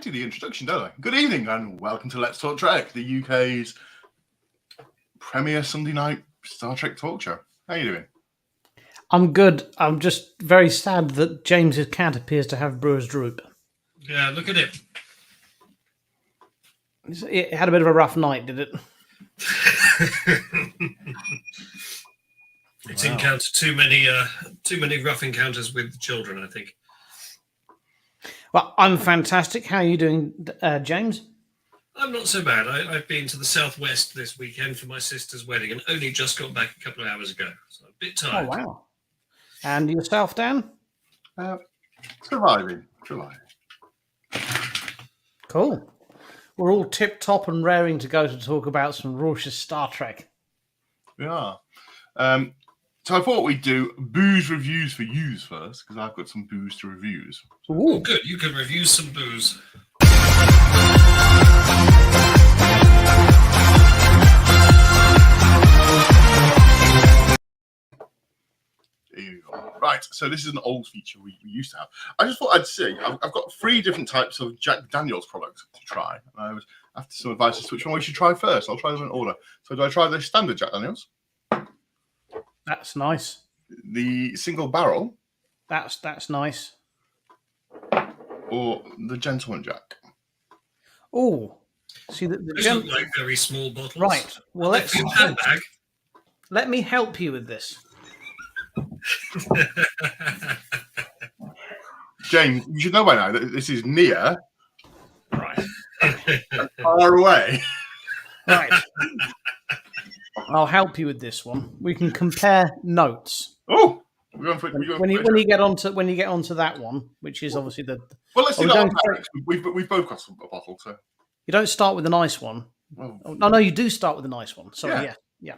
do the introduction, don't I? Good evening and welcome to Let's Talk Trek, the UK's premier Sunday night Star Trek talk show. How are you doing? I'm good. I'm just very sad that James's cat appears to have Brewer's droop. Yeah, look at it. It had a bit of a rough night, did it? It's encountered too many rough encounters with children, I think. Well, I'm fantastic. How are you doing, James? I'm not so bad. I've been to the southwest this weekend for my sister's wedding and only just got back a couple of hours ago. So I'm a bit tired. Oh, wow. And yourself, Dan? Surviving. Cool. We're all tip-top and raring to go to talk about some Rorschach's Star Trek. We are. So I thought we'd do booze reviews for yous first, because I've got some booze to reviews. Oh, good. You can review some booze. Right, so this is an old feature we used to have. I just thought I'd say, I've got 3 different types of Jack Daniels products to try. And I was after some advice as to which one we should try first. I'll try them in order. So do I try the standard Jack Daniels? That's nice. The single barrel? That's nice. Or the Gentleman Jack? Oh, see the Those look like very small bottles. Right. Well, let me help you with this. James, you should know by now that this is near, Right. far away. Right. I'll help you with this one. We can compare notes. Oh, When you get onto that one, which is obviously the. Well, let's see Oh, that one. We've both got a bottle, so. You don't start with the nice one. Well, Oh, no, you do start with the nice one. Sorry, yeah.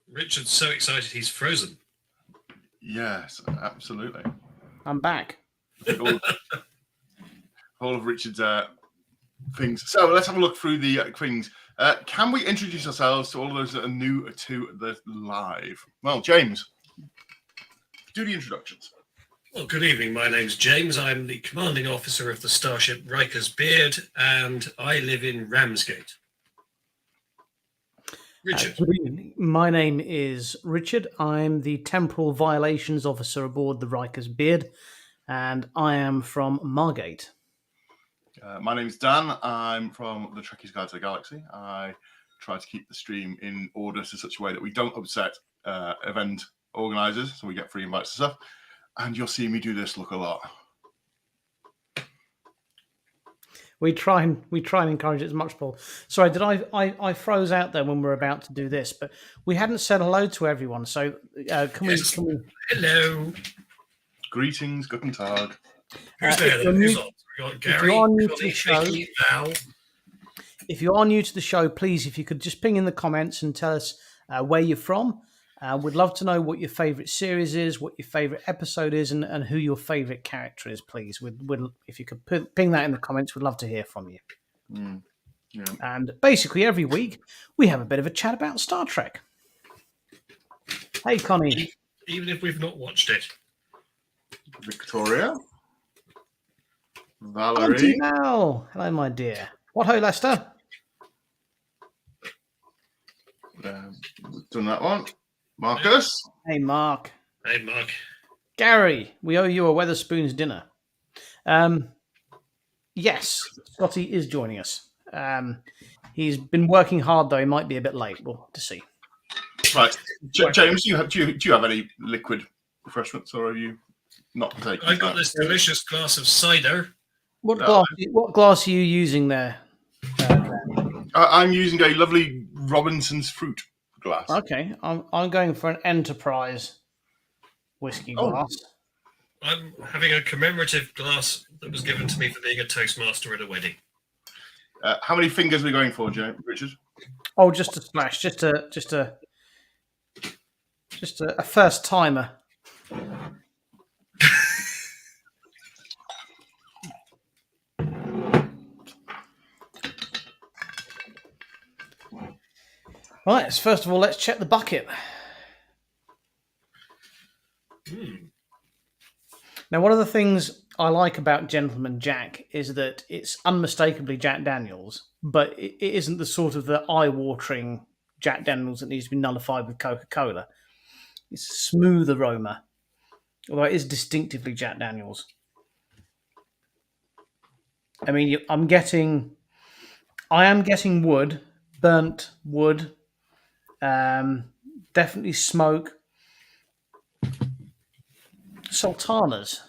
Richard's so excited he's frozen. Yes, absolutely. I'm back. All of Richard's things. So let's have a look through the things. Can we introduce ourselves to all of those that are new to the live? Well, James, do the introductions. Well, good evening. My name's James. I'm the commanding officer of the starship Riker's Beard, and I live in Ramsgate. Richard. Good evening. My name is Richard. I'm the temporal violations officer aboard the Riker's Beard, and I am from Margate. My name's Dan. I'm from the Trekkies Guide to the Galaxy. I try to keep the stream in order to such a way that we don't upset event organisers, so we get free invites and stuff. And you'll see me do this look a lot. We try and encourage it as much as possible. Sorry, did I froze out there when we were about to do this, but we hadn't said hello to everyone. So can we? Hello. Greetings, guten Tag. Who's there? Who's on? We got Gary. If you are new to the show, Vicky, Val. if you are new to the show, please, if you could just ping in the comments and tell us where you're from. We'd love to know what your favourite series is, what your favourite episode is, and who your favourite character is, please. If you could ping that in the comments, we'd love to hear from you. Yeah. And basically, every week, we have a bit of a chat about Star Trek. Hey, Connie. Even if we've not watched it. Victoria. Valerie. Auntie Mel. Hello, my dear. What ho, Lester? We've done that one. Marcus. Hey, Mark. Hey, Mark. Gary, we owe you a Weatherspoon's dinner. Yes, Scotty is joining us. He's been working hard, though. He might be a bit late. We'll have to see. Right. James, do you have any liquid refreshments, or are you not taking I got this delicious glass of cider. What glass are you using there? I'm using a lovely Robinson's fruit glass. Okay, I'm going for an Enterprise whiskey glass. I'm having a commemorative glass that was given to me for being a Toastmaster at a wedding. How many fingers are we going for, Richard? Oh, just a splash, just a first timer. Right, so first of all, let's check the bucket. Now, one of the things I like about Gentleman Jack is that it's unmistakably Jack Daniels, but it isn't the sort of the eye-watering Jack Daniels that needs to be nullified with Coca-Cola. It's a smooth aroma, although it is distinctively Jack Daniels. I mean, I am getting wood, burnt wood, definitely smoke, sultanas.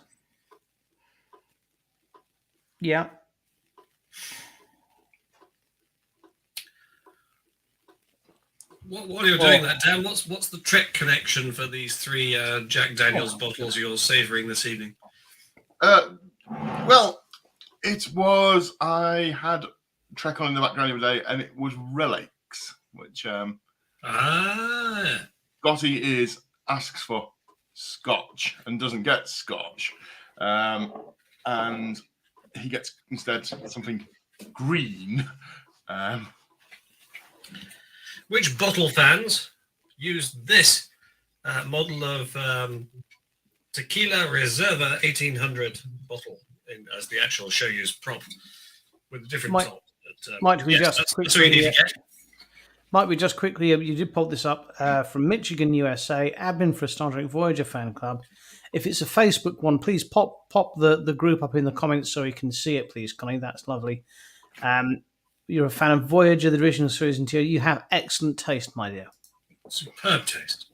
Yeah. While you're doing that, Dan, what's the Trek connection for these three Jack Daniels bottles you're savouring this evening? Well, it was, I had Trek on in the background the other day, and it was Relics, which Gotti asks for Scotch and doesn't get Scotch, and he gets instead something green. Which bottle fans used this model of Tequila Reserva 1800 bottle as the actual show use prop with a different top? Might we just quickly, you did pull this up from Michigan, USA, admin for a Star Trek Voyager fan club. If it's a Facebook one, please pop the group up in the comments so we can see it, please, Connie. That's lovely. You're a fan of Voyager, the original series, and you have excellent taste, my dear. Superb taste.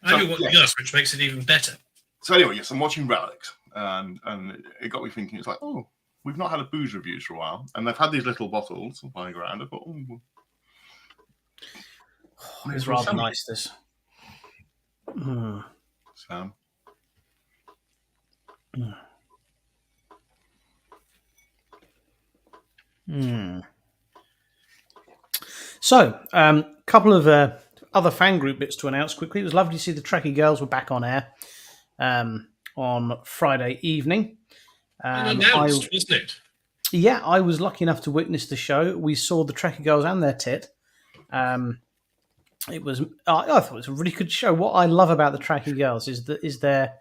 I do what it does, which makes it even better. So anyway, yes, I'm watching Relics, and it got me thinking. It's like, oh, we've not had a booze reviews for a while, and they've had these little bottles lying around. I thought, it's rather nice, this. So. So, a couple of other fan group bits to announce quickly. It was lovely to see the Trekkie Girls were back on air on Friday evening. Unannounced, wasn't it? Yeah, I was lucky enough to witness the show. We saw the Trekkie Girls and their tit. It was. I thought it was a really good show. What I love about the Trekkie Girls is their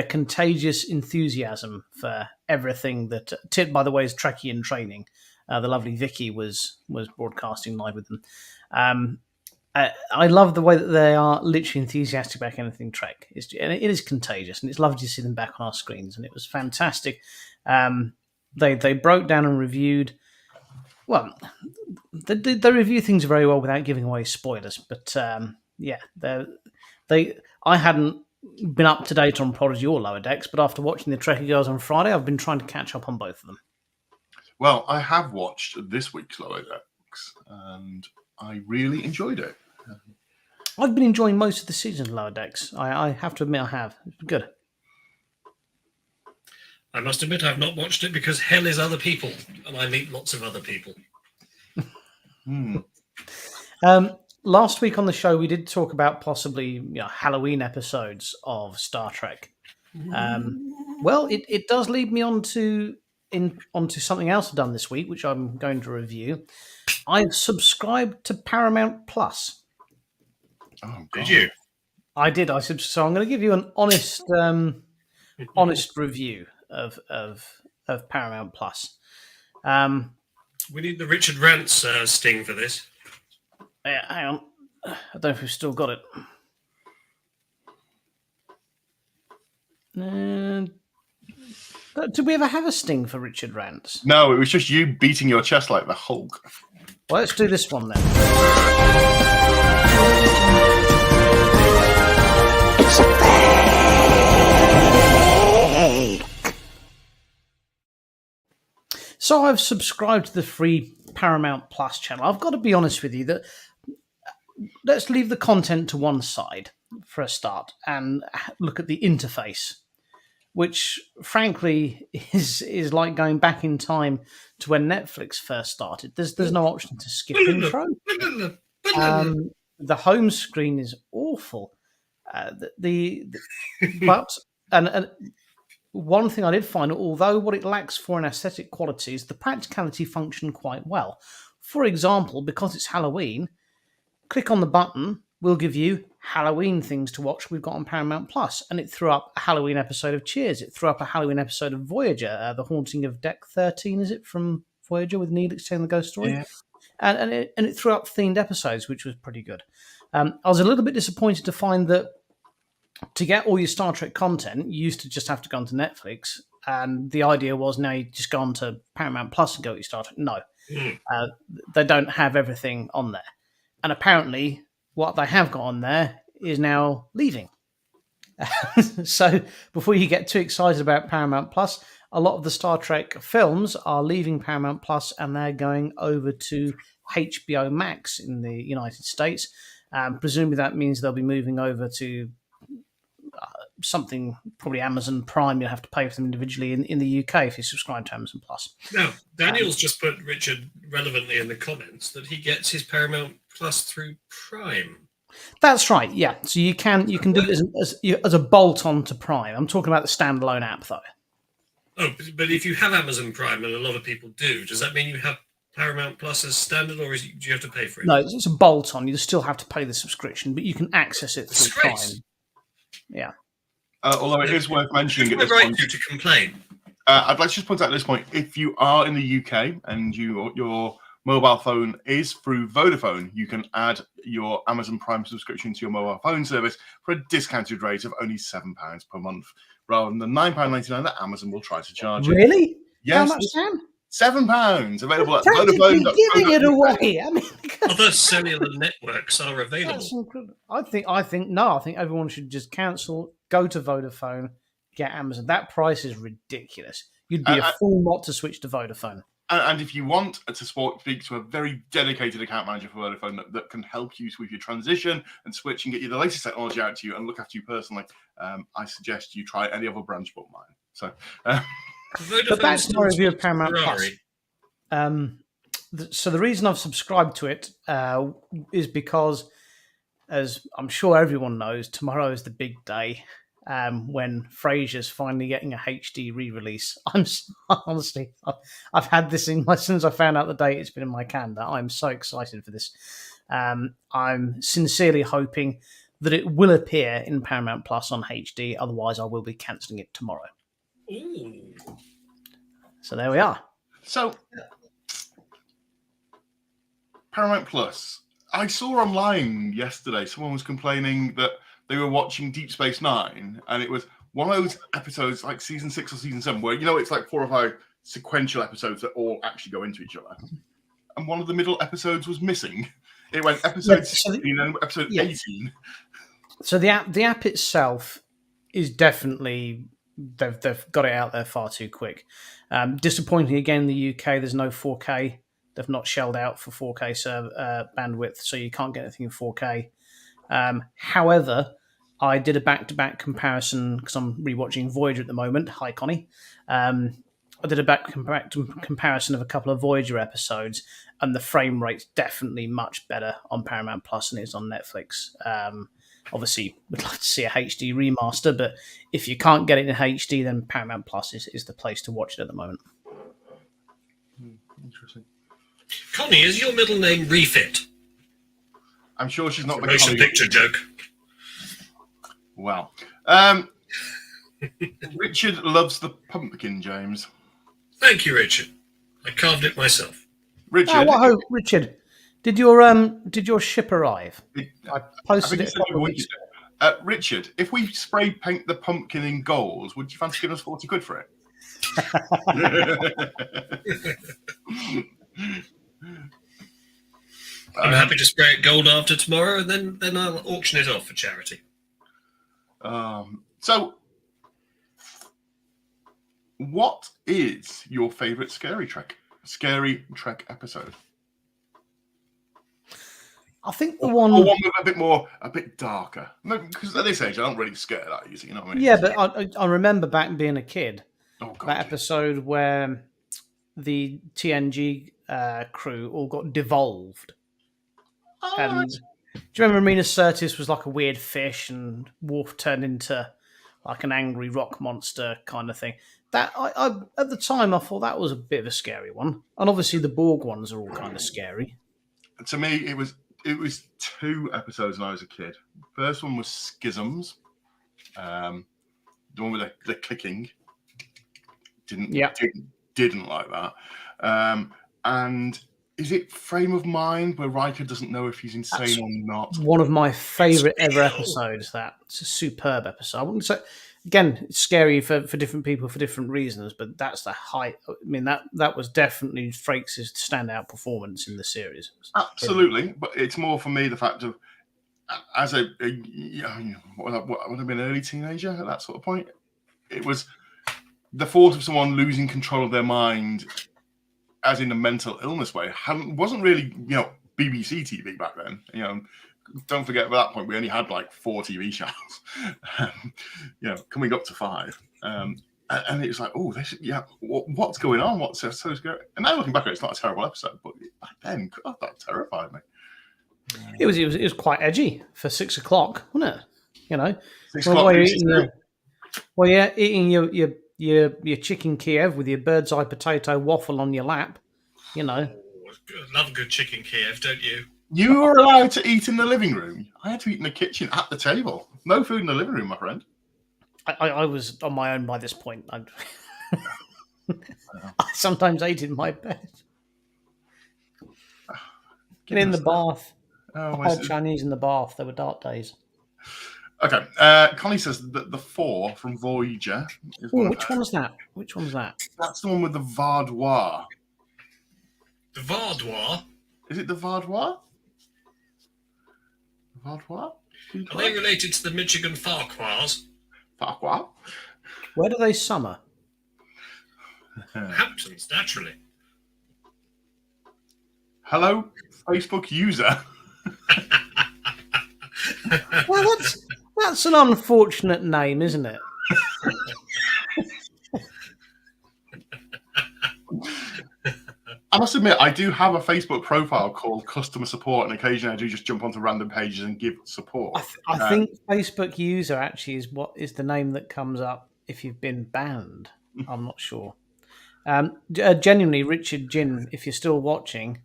contagious enthusiasm for everything that. Tit, by the way, is Trekkie in training. The lovely Vicky was broadcasting live with them. I love the way that they are literally enthusiastic about anything Trek. And it is contagious, and it's lovely to see them back on our screens. And it was fantastic. They broke down and reviewed. Well, they review things very well without giving away spoilers. But I hadn't been up to date on Prodigy or Lower Decks, but after watching the Trekkie Girls on Friday, I've been trying to catch up on both of them. Well, I have watched this week's Lower Decks, and I really enjoyed it. I've been enjoying most of the season of Lower Decks. I have to admit I have. It's been good. I must admit I've not watched it because hell is other people, and I meet lots of other people. Last week on the show, we did talk about possibly Halloween episodes of Star Trek. Well, it does lead me onto something else I've done this week, which I'm going to review. I've subscribed to Paramount Plus. Oh, God. Did you? I did. So I'm going to give you an honest review of Paramount Plus. We need the Richard Rants sting for this. Hang on. I don't know if we've still got it. Did we ever have a sting for Richard Rants? No, it was just you beating your chest like the Hulk. Well, let's do this one then. It's a fake. So I've subscribed to the free Paramount Plus channel. I've got to be honest with you that let's leave the content to one side for a start and look at the interface, which frankly is like going back in time to when Netflix first started. There's no option to skip intro. The home screen is awful. But one thing I did find, although what it lacks for an aesthetic qualities, the practicality functioned quite well. For example, because it's Halloween, click on the button, we'll give you Halloween things to watch we've got on Paramount Plus, and it threw up a Halloween episode of Cheers. It threw up a Halloween episode of Voyager, The Haunting of Deck 13, is it, from Voyager with Neelix telling the ghost story? Yeah. And it threw up themed episodes, which was pretty good. I was a little bit disappointed to find that to get all your Star Trek content, you used to just have to go onto Netflix, and the idea was now you just go onto Paramount Plus and go to your Star Trek. No, they don't have everything on there, and apparently what they have got on there is now leaving. So before you get too excited about Paramount Plus, a lot of the Star Trek films are leaving Paramount Plus and they're going over to HBO Max in the United States. Presumably that means they'll be moving over to something, probably Amazon Prime. You'll have to pay for them individually in the UK if you subscribe to Amazon Plus. Now, Daniel's just put Richard relevantly in the comments that he gets his Paramount Plus through Prime. That's right, yeah. So you can do it as a bolt-on to Prime. I'm talking about the standalone app, though. Oh, but if you have Amazon Prime, and a lot of people do, does that mean you have Paramount Plus as standard, or do you have to pay for it? No, it's a bolt-on. You still have to pay the subscription, but you can access it through Prime. Yeah. Although it is worth mentioning at this right point, to complain. I'd like to just point out at this point, if you are in the UK and your mobile phone is through Vodafone, you can add your Amazon Prime subscription to your mobile phone service for a discounted rate of only £7 per month, rather than the £9.99 that Amazon will try to charge you. Really? Yes. How much, Sam? £7 available at Vodafone. Giving it Vodafone. away. I mean, other cellular networks are available. that's incredible. I think everyone should just cancel, go to Vodafone, get Amazon. That price is ridiculous. You'd be a fool not to switch to Vodafone. And if you want to speak to a very dedicated account manager for Vodafone that can help you with your transition and switch and get you the latest technology out to you and look after you personally, I suggest you try any other branch but mine. So, but that's my review of Paramount Plus. So the reason I've subscribed to it is because, as I'm sure everyone knows, tomorrow is the big day. When Frasier's finally getting a HD re-release. Honestly, I've had this as soon as I found out the date. It's been in my calendar. I'm so excited for this. I'm sincerely hoping that it will appear in Paramount Plus on HD. Otherwise, I will be cancelling it tomorrow. Ooh. So there we are. So Paramount Plus. I saw online yesterday someone was complaining that they were watching Deep Space Nine, and it was one of those episodes like season 6 or season 7 where, it's like 4 or 5 sequential episodes that all actually go into each other. And one of the middle episodes was missing. It went episode 16 and episode 18. So the app itself is definitely, they've got it out there far too quick. Disappointing again in the UK, there's no 4K. They've not shelled out for 4K bandwidth, so you can't get anything in 4K. However, I did a back-to-back comparison because I'm rewatching Voyager at the moment. Hi, Connie. I did a back-to-back comparison of a couple of Voyager episodes, and the frame rate's definitely much better on Paramount Plus than it is on Netflix. Obviously, we'd like to see a HD remaster, but if you can't get it in HD, then Paramount Plus is the place to watch it at the moment. Interesting. Connie, is your middle name Refit? I'm sure she's not. Motion picture joke. Wow. Richard loves the pumpkin, James. Thank you, Richard. I carved it myself. Richard. Richard, did your ship arrive? I posted it. Richard, if we spray paint the pumpkin in gold, would you fancy giving us 40 quid for it? I'm happy to spray it gold after tomorrow, and then I'll auction it off for charity. So, what is your favourite Scary Trek episode? I think the or one with a bit darker. No, because at this age, I don't really scare that easy. You know what I mean? Yeah, but I remember back being a kid. Oh, God, that episode where the TNG crew all got devolved. And do you remember Mina Sirtis was like a weird fish, and Worf turned into like an angry rock monster kind of thing? That I at the time I thought that was a bit of a scary one, and obviously the Borg ones are all kind of scary. To me, it was it was 2 episodes when I was a kid. First one was Schisms. The one with the clicking. Didn't like that. And is it Frame of Mind where Riker doesn't know if he's insane or not? One of my favourite ever episodes. It's a superb episode. I wouldn't say, again, it's scary for different people for different reasons, but that's the height. I mean, that was definitely Frakes' standout performance in the series. Absolutely, but it's more for me the fact of as what would have been early teenager at that sort of point. It was the thought of someone losing control of their mind, as in a mental illness way, wasn't really BBC TV back then. Don't forget at that point we only had like 4 TV channels, coming up to 5. And it was like, oh, what's going on? What's so scary? And now looking back at it, it's not a terrible episode, but back then, God, that terrified me. It was quite edgy for 6 o'clock, wasn't it? 6 o'clock. Eating your chicken Kiev with your bird's eye potato waffle on your lap, love a good chicken Kiev, don't you? You were allowed to eat in the living room. I had to eat in the kitchen at the table. No food in the living room, my friend. I was on my own by this point. I sometimes ate in my bed. And in the bath. Hot Chinese in the bath. There were dark days. Okay. Connie says that the 4 from Voyager. Which one's that? Which one's that? That's the one with the Vardois. The Vardois? Is it the Vardois? Vardois? Are they related to the Michigan Farquhars? Farquhar? Where do they summer? Hamptons, naturally. Hello, Facebook user. Well, that's an unfortunate name, isn't it? I must admit, I do have a Facebook profile called Customer Support, and occasionally I do just jump onto random pages and give support. I think Facebook user actually is the name that comes up if you've been banned. I'm not sure. Genuinely, Richard Ginn, if you're still watching.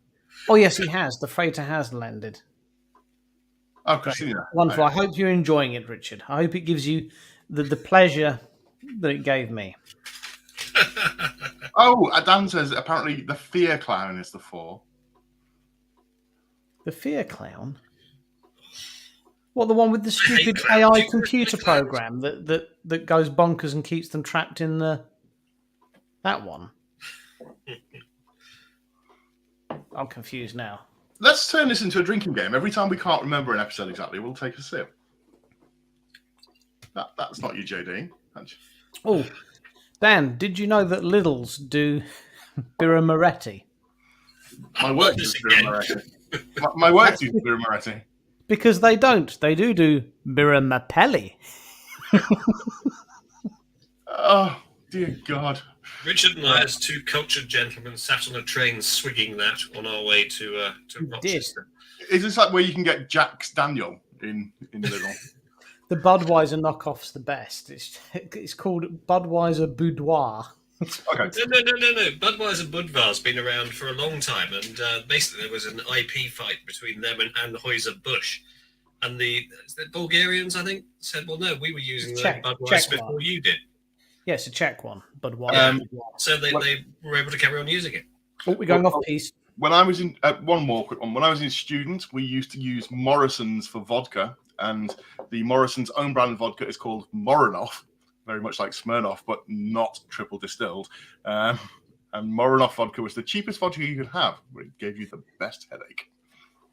Oh, yes, he has. The freighter has landed. Oh, Christina. Wonderful. I hope you're enjoying it, Richard. I hope it gives you the pleasure that it gave me. Oh, Dan says apparently the Fear Clown is the 4. The Fear Clown? What, the one with the stupid AI computer program that goes bonkers and keeps them trapped in that one? I'm confused now. Let's turn this into a drinking game. Every time we can't remember an episode exactly, we'll take a sip. That's not you, JD. Oh, Dan, did you know that Lidl's do Birra Moretti? My work is Birra Moretti. My work is Birra Moretti. Because they don't. They do Birra Mapelli. Oh, dear God. Richard and I, as 2 cultured gentlemen, sat on a train swigging that on our way to Rochester. Is this like where you can get Jack's Daniel in Lidl? The Budweiser knockoff's the best. It's called Budweiser Boudoir. Okay. No. Budweiser Budvar's been around for a long time, and basically there was an IP fight between them and Anheuser-Busch. And the Bulgarians, I think, said, well, no, we were using the Budweiser before you did. Yes, a Czech one, Budweiser. So they were able to carry on using it. Oh, we're going off piece. When I was in one more quick one. When I was in student, we used to use Morrison's for vodka, and the Morrison's own brand vodka is called Moronov, very much like Smirnoff, but not triple distilled. And Moronov vodka was the cheapest vodka you could have, but it gave you the best headache.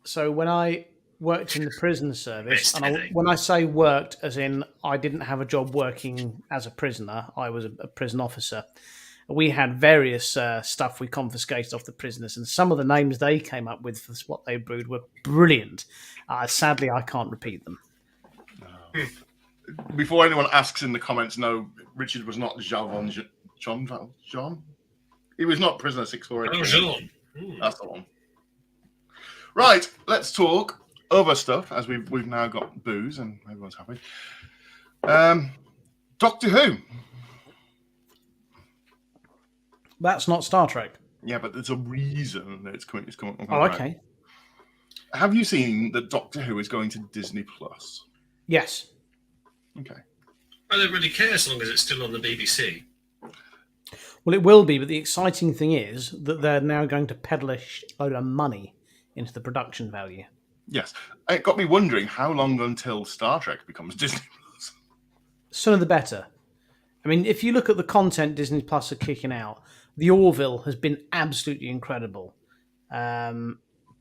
So when I worked in the prison service, and when I say worked, as in I didn't have a job working as a prisoner, I was a prison officer. We had various stuff we confiscated off the prisoners, and some of the names they came up with for what they brewed were brilliant. Sadly, I can't repeat them. Before anyone asks in the comments, no, Richard was not John. He was not prisoner 648. Oh, Jean. That's the one. Right, let's talk other stuff, as we've now got booze and everyone's happy. Doctor Who. That's not Star Trek. Yeah, but there's a reason that it's coming. Oh, okay. Have you seen that Doctor Who is going to Disney Plus? Yes. Okay. I don't really care as long as it's still on the BBC. Well, it will be, but the exciting thing is that they're now going to peddle a load of money into the production value. Yes. It got me wondering how long until Star Trek becomes Disney Plus. Sooner the better. I mean, if you look at the content Disney Plus are kicking out, the Orville has been absolutely incredible.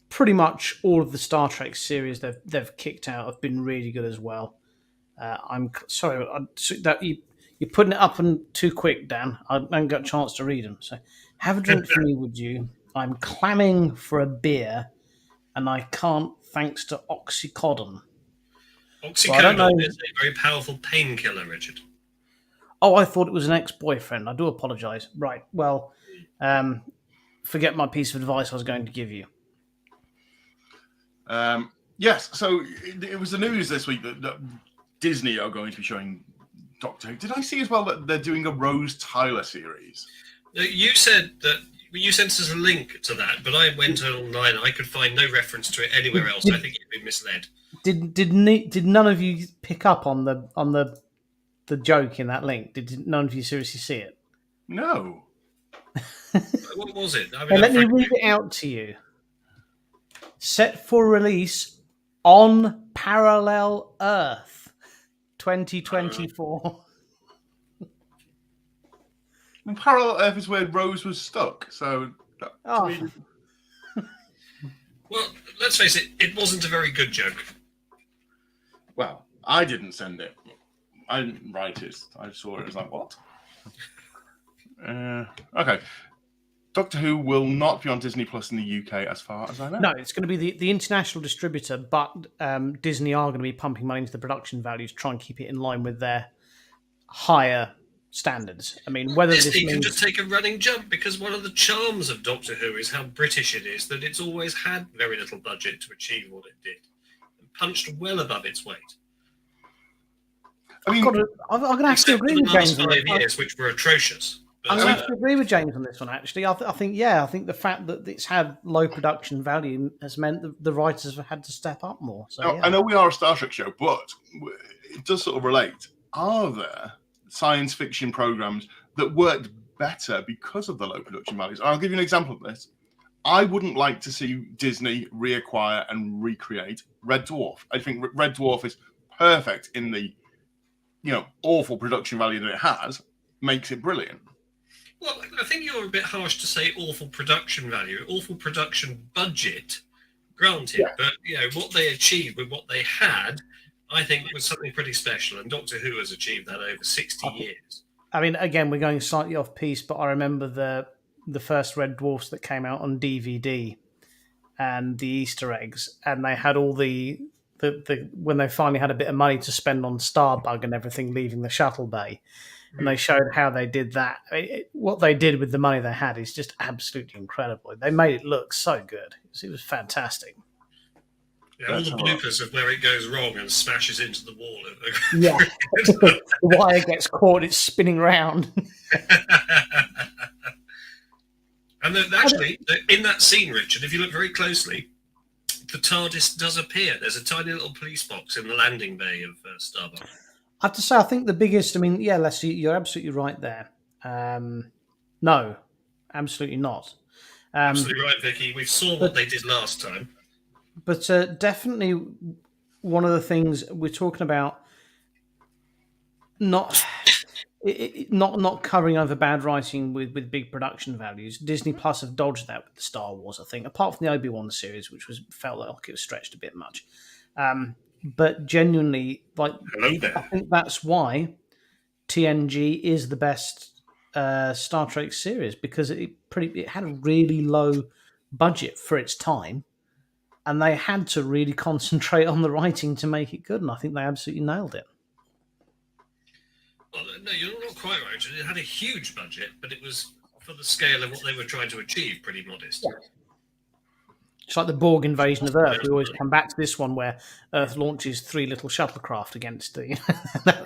Pretty much all of the Star Trek series they've kicked out have been really good as well. I'm sorry that you're putting it up and too quick, Dan. I haven't got a chance to read them. So have a drink for me, would you? I'm clamming for a beer, and I can't thanks to Oxycodone. Oxycodone is a very powerful painkiller, Richard. Oh, I thought it was an ex-boyfriend. I do apologise. Right, well, forget my piece of advice I was going to give you. Yes, so it was the news this week that Disney are going to be showing Doctor Who. Did I see as well that they're doing a Rose Tyler series? You said that you sent us a link to that, but I went online. I could find no reference to it anywhere else. I think you've been misled. Did none of you pick up on the joke in that link? Did none of you seriously see it? No. What was it? I mean, let me read it out to you. Set for release on Parallel Earth 2024. Parallel Earth is where Rose was stuck, so... Well, let's face it, it wasn't a very good joke. Well, I didn't send it. I didn't write it. I saw it. I was like, what? Okay. Doctor Who will not be on Disney Plus in the UK, as far as I know. No, it's going to be the international distributor, but Disney are going to be pumping money into the production value to try and keep it in line with their higher standards. I mean, whether Disney this means... can just take a running jump, because one of the charms of Doctor Who is how British it is, that it's always had very little budget to achieve what it did, and punched well above its weight. I'm going to have to agree with James on this. 5 years, which were atrocious. I'm going to have to agree with James on this one, actually. I think the fact that it's had low production value has meant that the writers have had to step up more. So, now, yeah. I know we are a Star Trek show, but it does sort of relate. Are there science fiction programs that worked better because of the low production values? I'll give you an example of this. I wouldn't like to see Disney reacquire and recreate Red Dwarf. I think Red Dwarf is perfect in the awful production value that it has, makes it brilliant. Well, I think you're a bit harsh to say awful production value, awful production budget, granted. Yeah. But, what they achieved with what they had, I think was something pretty special. And Doctor Who has achieved that over 60 years. I mean, again, we're going slightly off piece, but I remember the first Red Dwarfs that came out on DVD and the Easter eggs, and they had all the when they finally had a bit of money to spend on Starbug and everything leaving the shuttle bay, and they showed how they did that. What they did with the money they had is just absolutely incredible. They made it look so good. It was fantastic. Yeah, all the bloopers of where it goes wrong and smashes into the wall. Yeah, the wire gets caught, it's spinning round. And actually, in that scene, Richard, if you look very closely, the TARDIS does appear. There's a tiny little police box in the landing bay of Starbuck. I have to say, I think the biggest... I mean, yeah, Leslie, you're absolutely right there. No, absolutely not. Absolutely right, Vicky. We saw what they did last time. But definitely one of the things we're talking about, not covering over bad writing with big production values. Disney Plus have dodged that with the Star Wars, I think, apart from the Obi-Wan series, which felt like it was stretched a bit much. But genuinely, I think that's why TNG is the best Star Trek series, because it had a really low budget for its time, and they had to really concentrate on the writing to make it good, and I think they absolutely nailed it. Well, no, you're not quite right. It had a huge budget, but it was, for the scale of what they were trying to achieve, pretty modest. Yeah. It's like the Borg invasion of Earth. We always come back to this one where Earth launches 3 little shuttlecraft against the...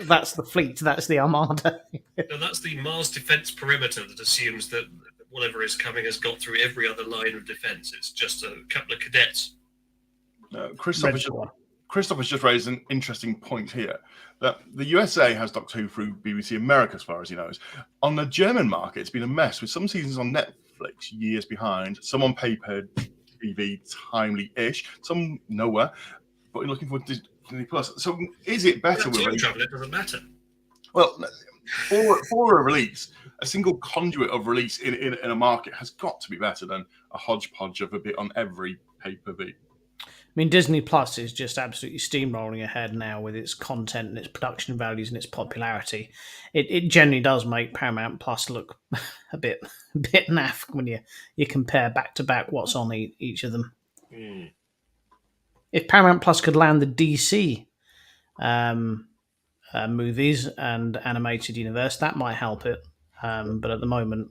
that's the fleet. That's the Armada. No, that's the Mars defense perimeter that assumes that whatever is coming has got through every other line of defense. It's just a couple of cadets Christopher's just raised an interesting point here that the USA has Doctor Who through BBC America, as far as he knows. On the German market, it's been a mess with some seasons on Netflix years behind, some on paper TV timely-ish, some nowhere, but you're looking for Disney Plus. So is it better with it doesn't matter. Well, for a release, a single conduit of release in a market has got to be better than a hodgepodge of a bit on every pay-per-view. I mean, Disney Plus is just absolutely steamrolling ahead now with its content and its production values and its popularity. It generally does make Paramount Plus look a bit naff when you compare back to back what's on each of them. Mm. If Paramount Plus could land the DC movies and animated universe, that might help it. But at the moment,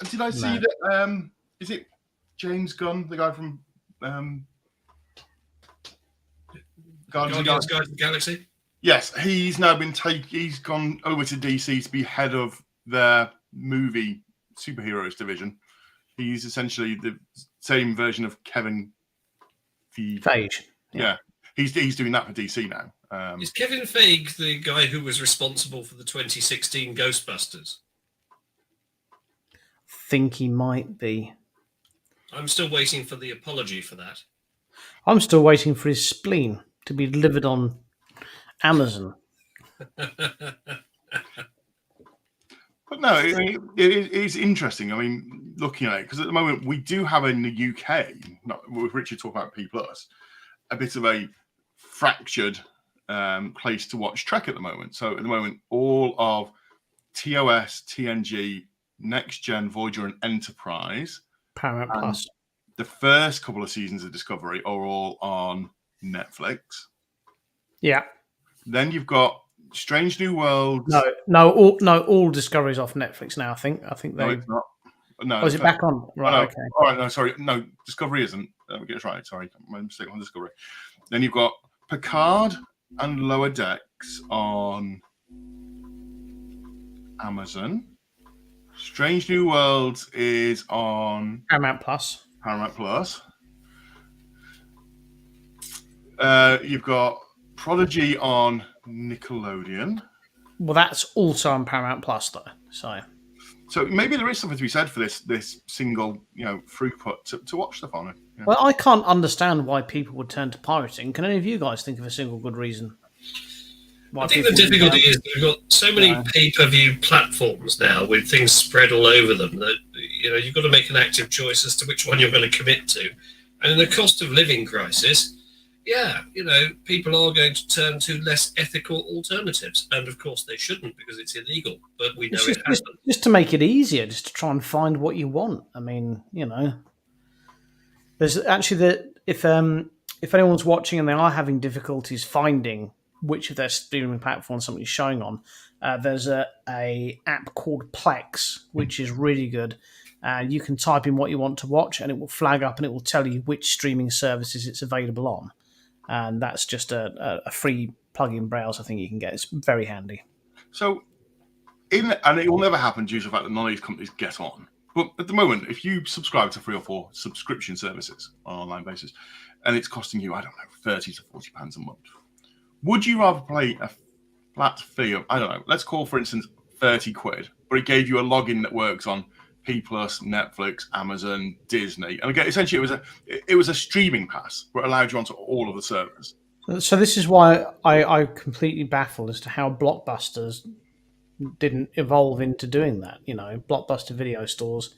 did I see that? Is it James Gunn, the guy from Guardians of the Galaxy? Yes, he's now been he's gone over to DC to be head of their movie superheroes division. He's essentially the same version of Kevin Feige. Yeah. He's doing that for DC now. Is Kevin Feige the guy who was responsible for the 2016 Ghostbusters? Think he might be. I'm still waiting for the apology for that. I'm still waiting for his spleen to be delivered on Amazon. But no, it is interesting. I mean, looking at it, because at the moment we do have in the UK, with Richard talking about P+, a bit of a fractured place to watch Trek at the moment. So at the moment, all of TOS, TNG, Next Gen, Voyager, and Enterprise, Paramount Plus, the first couple of seasons of Discovery are all on Netflix. Yeah. Then you've got Strange New Worlds. All Discovery's off Netflix now. I think they. No, it's not. No, is it back on? Right. no. Okay. All right. No, sorry. No, Discovery isn't. Let me get it right. Sorry, my mistake on Discovery. Then you've got Picard and Lower Decks on Amazon. Strange New Worlds is on Paramount Plus. You've got Prodigy on Nickelodeon. Well, that's also on Paramount Plus, though. So maybe there is something to be said for this single, throughput to watch stuff on it. Yeah. Well, I can't understand why people would turn to pirating. Can any of you guys think of a single good reason? I think the difficulty is we've got so many pay-per-view platforms now with things spread all over them that you've got to make an active choice as to which one you're going to commit to. And in the cost of living crisis, people are going to turn to less ethical alternatives. And of course they shouldn't, because it's illegal, but we know it happens. Just to make it easier, just to try and find what you want. I mean, there's actually if anyone's watching and they are having difficulties finding which of their streaming platforms somebody's showing on, there's a app called Plex, which is really good. You can type in what you want to watch and it will flag up and it will tell you which streaming services it's available on. And that's just a free plug-in browser thing you can get. It's very handy. So, and it will never happen due to the fact that none of these companies get on. But at the moment, if you subscribe to 3 or 4 subscription services on an online basis, and it's costing you, I don't know, £30 to £40 a month, would you rather pay a flat fee of, I don't know, let's call, for instance, 30 quid, but it gave you a login that works on P+, Netflix, Amazon, Disney, and again, essentially it was a streaming pass, but it allowed you onto all of the servers. So this is why I completely baffled as to how Blockbusters didn't evolve into doing that. Blockbuster video stores.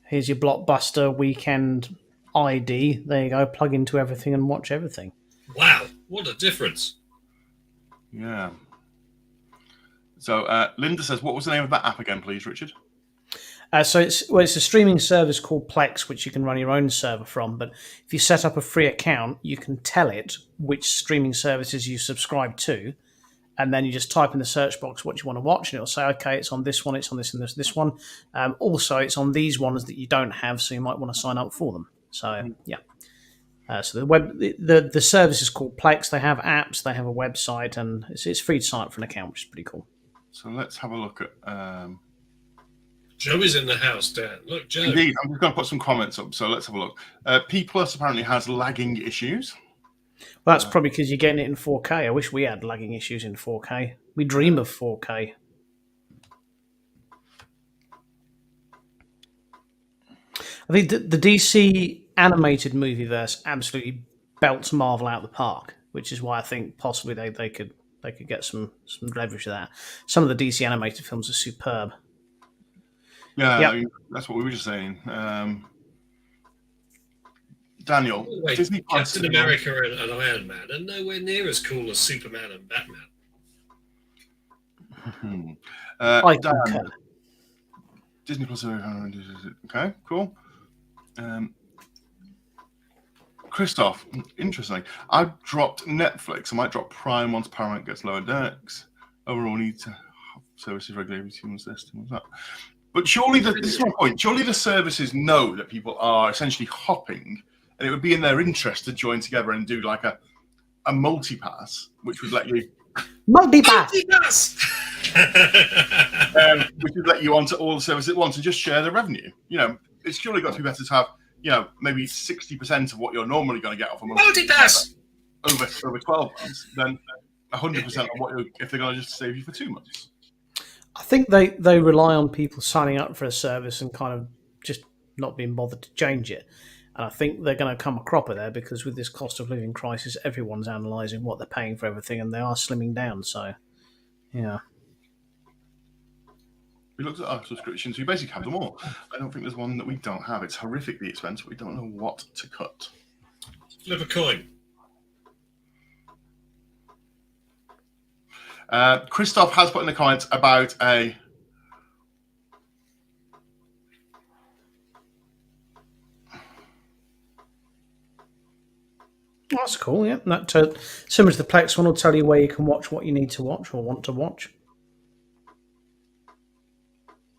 Here's your Blockbuster weekend ID. There you go. Plug into everything and watch everything. Wow, what a difference! Yeah. So Linda says, what was the name of that app again, please, Richard? So it's a streaming service called Plex, which you can run your own server from. But if you set up a free account, you can tell it which streaming services you subscribe to, and then you just type in the search box what you want to watch, and it'll say, okay, it's on this one, it's on this and this one. Also, it's on these ones that you don't have, so you might want to sign up for them. So yeah. So the service is called Plex. They have apps, they have a website, and it's free to sign up for an account, which is pretty cool. So let's have a look at. Joe is in the house, Dan. Look, Joe. Indeed, I'm just going to put some comments up. So let's have a look. P+ apparently has lagging issues. Well, that's probably because you're getting it in 4K. I wish we had lagging issues in 4K. We dream of 4K. I think the DC animated movieverse absolutely belts Marvel out of the park, which is why I think possibly they could get some leverage of that. Some of the DC animated films are superb. Yeah, Yep. I mean, that's what we were just saying. Daniel, Wait, Disney Plus. Captain America and Iron Man are nowhere near as cool as Superman and Batman. I Dan, concur. Disney Plus. Okay, cool. Christoph, interesting. I've dropped Netflix. I might drop Prime once Paramount gets lower decks. Overall, need to have services regularly on the system. What's that? But surely, this is my point. Surely the services know that people are essentially hopping, and it would be in their interest to join together and do like a multi-pass, which would let you Multipass. which would let you onto all the services at once and just share the revenue. You know, it's surely got to be better to have, you know, maybe 60% of what you're normally going to get off a month Multipass over 12 months than 100% on what if they're going to just save you for 2 months. I think they rely on people signing up for a service and kind of just not being bothered to change it. And I think they're going to come a cropper there because with this cost of living crisis, everyone's analysing what they're paying for everything and they are slimming down. So, yeah. We looked at our subscriptions. We basically have them all. I don't think there's one that we don't have. It's horrifically expensive. We don't know what to cut. Flip a coin. Christoph has put in the comments about a That's cool, yeah. That similar to the Plex one will tell you where you can watch what you need to watch or want to watch.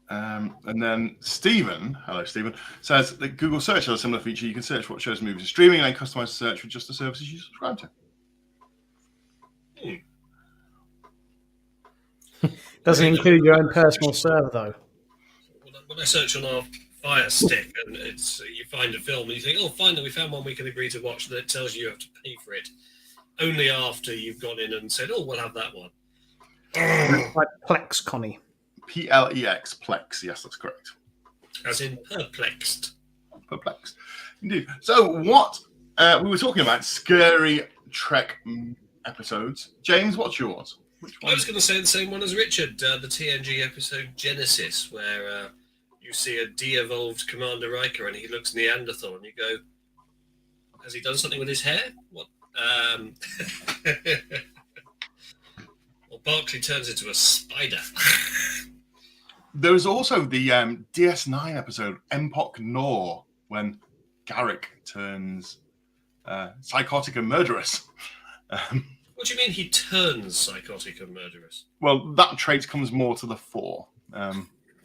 And then Stephen, hello Stephen, says that Google Search has a similar feature. You can search what shows, movies, are streaming, and then customize the search with just the services you subscribe to. Doesn't include your own personal server, though. When I search on our Fire Stick and it's you find a film and you think, oh, finally we found one we can agree to watch, and it tells you have to pay for it only after you've gone in and said, oh, we'll have that one. Like Plex, Connie. Plex, Plex. Yes, that's correct. As in perplexed. Perplexed. Indeed. So what we were talking about, scary Trek episodes. James, what's yours? Which one? I was going to say the same one as Richard, the TNG episode Genesis, where you see a de-evolved Commander Riker and he looks Neanderthal and you go, has he done something with his hair? What? Well, Barclay turns into a spider. There was also the DS9 episode, Empok Nor, when Garrick turns psychotic and murderous. What do you mean he turns psychotic and murderous? Well, that trait comes more to the fore.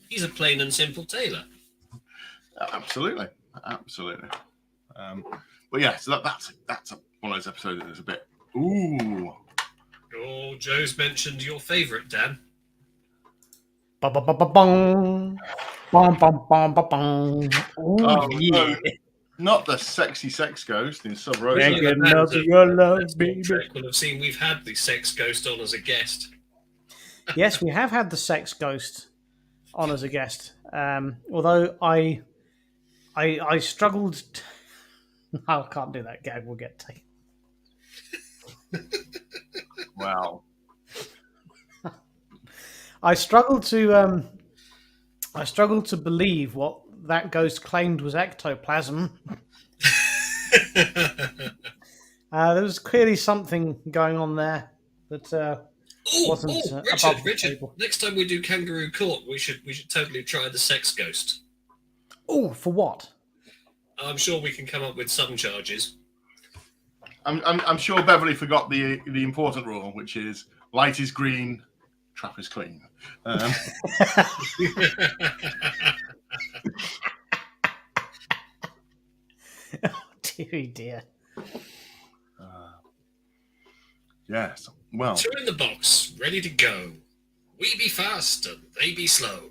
He's a plain and simple tailor. Absolutely. But yeah, so that's one of those episodes that is a bit, ooh. Oh, Joe's mentioned your favourite, Dan. Ba-ba-ba-ba-bong. Bum-bum-bum-ba-bong. Oh, Yeah. no, not the sexy sex ghost in Sub Rosa. Can't get enough of your love, baby. Will have seen we've had the sex ghost on as a guest. Yes, we have had the sex ghost on as a guest. Although I struggled. I can't do that gag. We'll get taken. Wow. I struggled to believe what that ghost claimed was ectoplasm. There was clearly something going on there that wasn't above the Richard. table. Next time we do Kangaroo Court, we should totally try the sex ghost. Oh, for what? I'm sure we can come up with some charges. I'm sure Beverly forgot the important rule, which is light is green, trap is clean. Oh, dearie dear. Yes. Well. Two in the box, ready to go. We be fast and they be slow.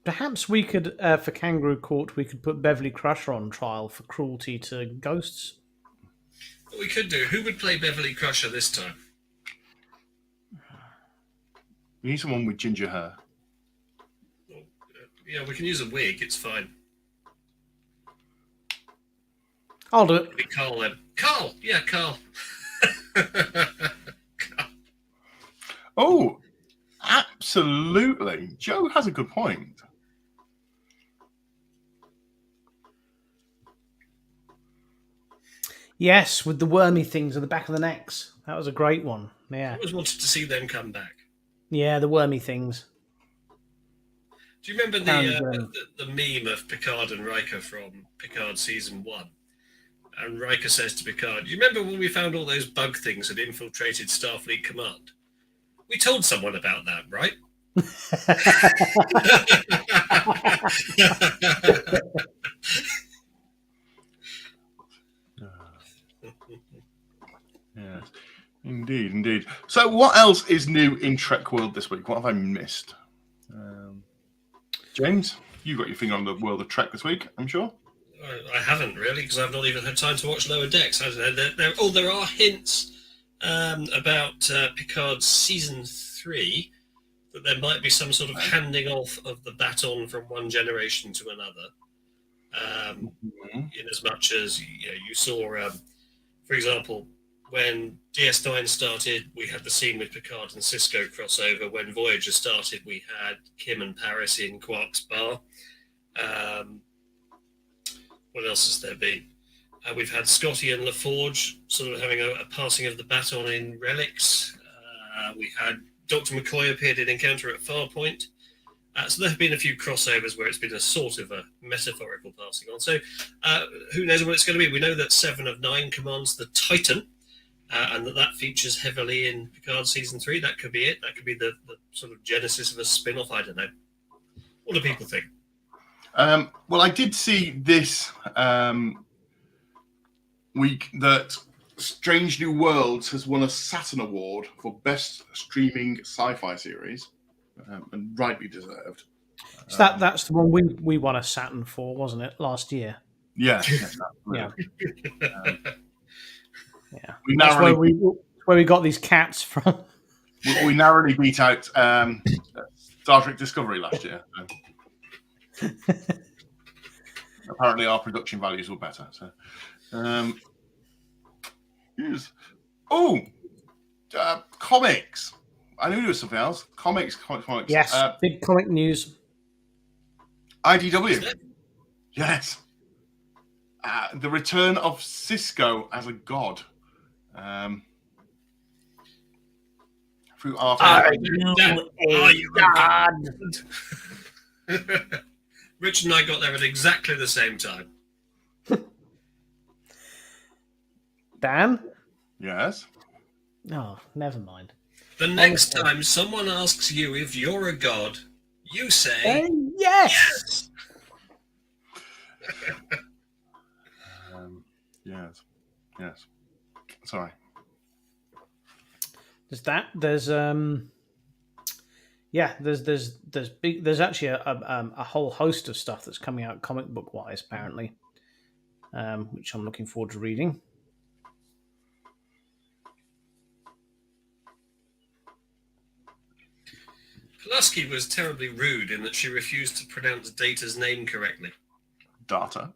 Perhaps we could, for Kangaroo Court, we could put Beverly Crusher on trial for cruelty to ghosts. What we could do, who would play Beverly Crusher this time? We need someone with ginger hair. Yeah, we can use a wig, it's fine. I'll do it. Maybe Carl then. Carl! Yeah, Carl. Oh, absolutely. Joe has a good point. Yes, with the wormy things at the back of the necks. That was a great one. I Yeah. always wanted to see them come back. Yeah, the wormy things. Do you remember And, the meme of Picard and Riker from Picard Season 1? And Riker says to Picard, "You remember when we found all those bug things that infiltrated Starfleet Command? We told someone about that, right?" Yes, indeed, indeed. So, what else is new in Trek World this week? What have I missed? James, you got your finger on the world of Trek this week, I'm sure. I haven't really, because I've not even had time to watch Lower Decks. I don't know. There are hints about Picard Season 3 that there might be some sort of handing off of the baton from one generation to another. In as much as you saw, for example, when DS9 started, we had the scene with Picard and Cisco crossover. When Voyager started, we had Kim and Paris in Quark's bar. What else has there been? We've had Scotty and LaForge sort of having a passing of the baton in Relics. We had Dr. McCoy appeared in Encounter at Farpoint. So there have been a few crossovers where it's been a sort of a metaphorical passing on. So who knows what it's going to be? We know that 7 of 9 commands the Titan, and that features heavily in Picard Season 3. That could be it. That could be the sort of genesis of a spin-off. I don't know. What do people think? Well, I did see this week that Strange New Worlds has won a Saturn Award for Best Streaming Sci-Fi Series, and rightly deserved. So that's the one we won a Saturn for, wasn't it, last year? Yeah. Yeah. Yeah. That's where we got these cats from. We narrowly beat out Star Trek Discovery last year. So. Apparently, our production values were better. So, yes. Oh, comics. I knew there was something else. Comics. Yes, big comic news. IDW. Yes. The return of Cisco as a god. Through art. Are you a god? Rich and I got there at exactly the same time. Dan? Yes. Oh, never mind. The next time someone asks you if you're a god, you say yes. Yes. Sorry. There's that. There's there's actually a whole host of stuff that's coming out comic book wise apparently, which I'm looking forward to reading. Pulaski was terribly rude in that she refused to pronounce Data's name correctly. Data.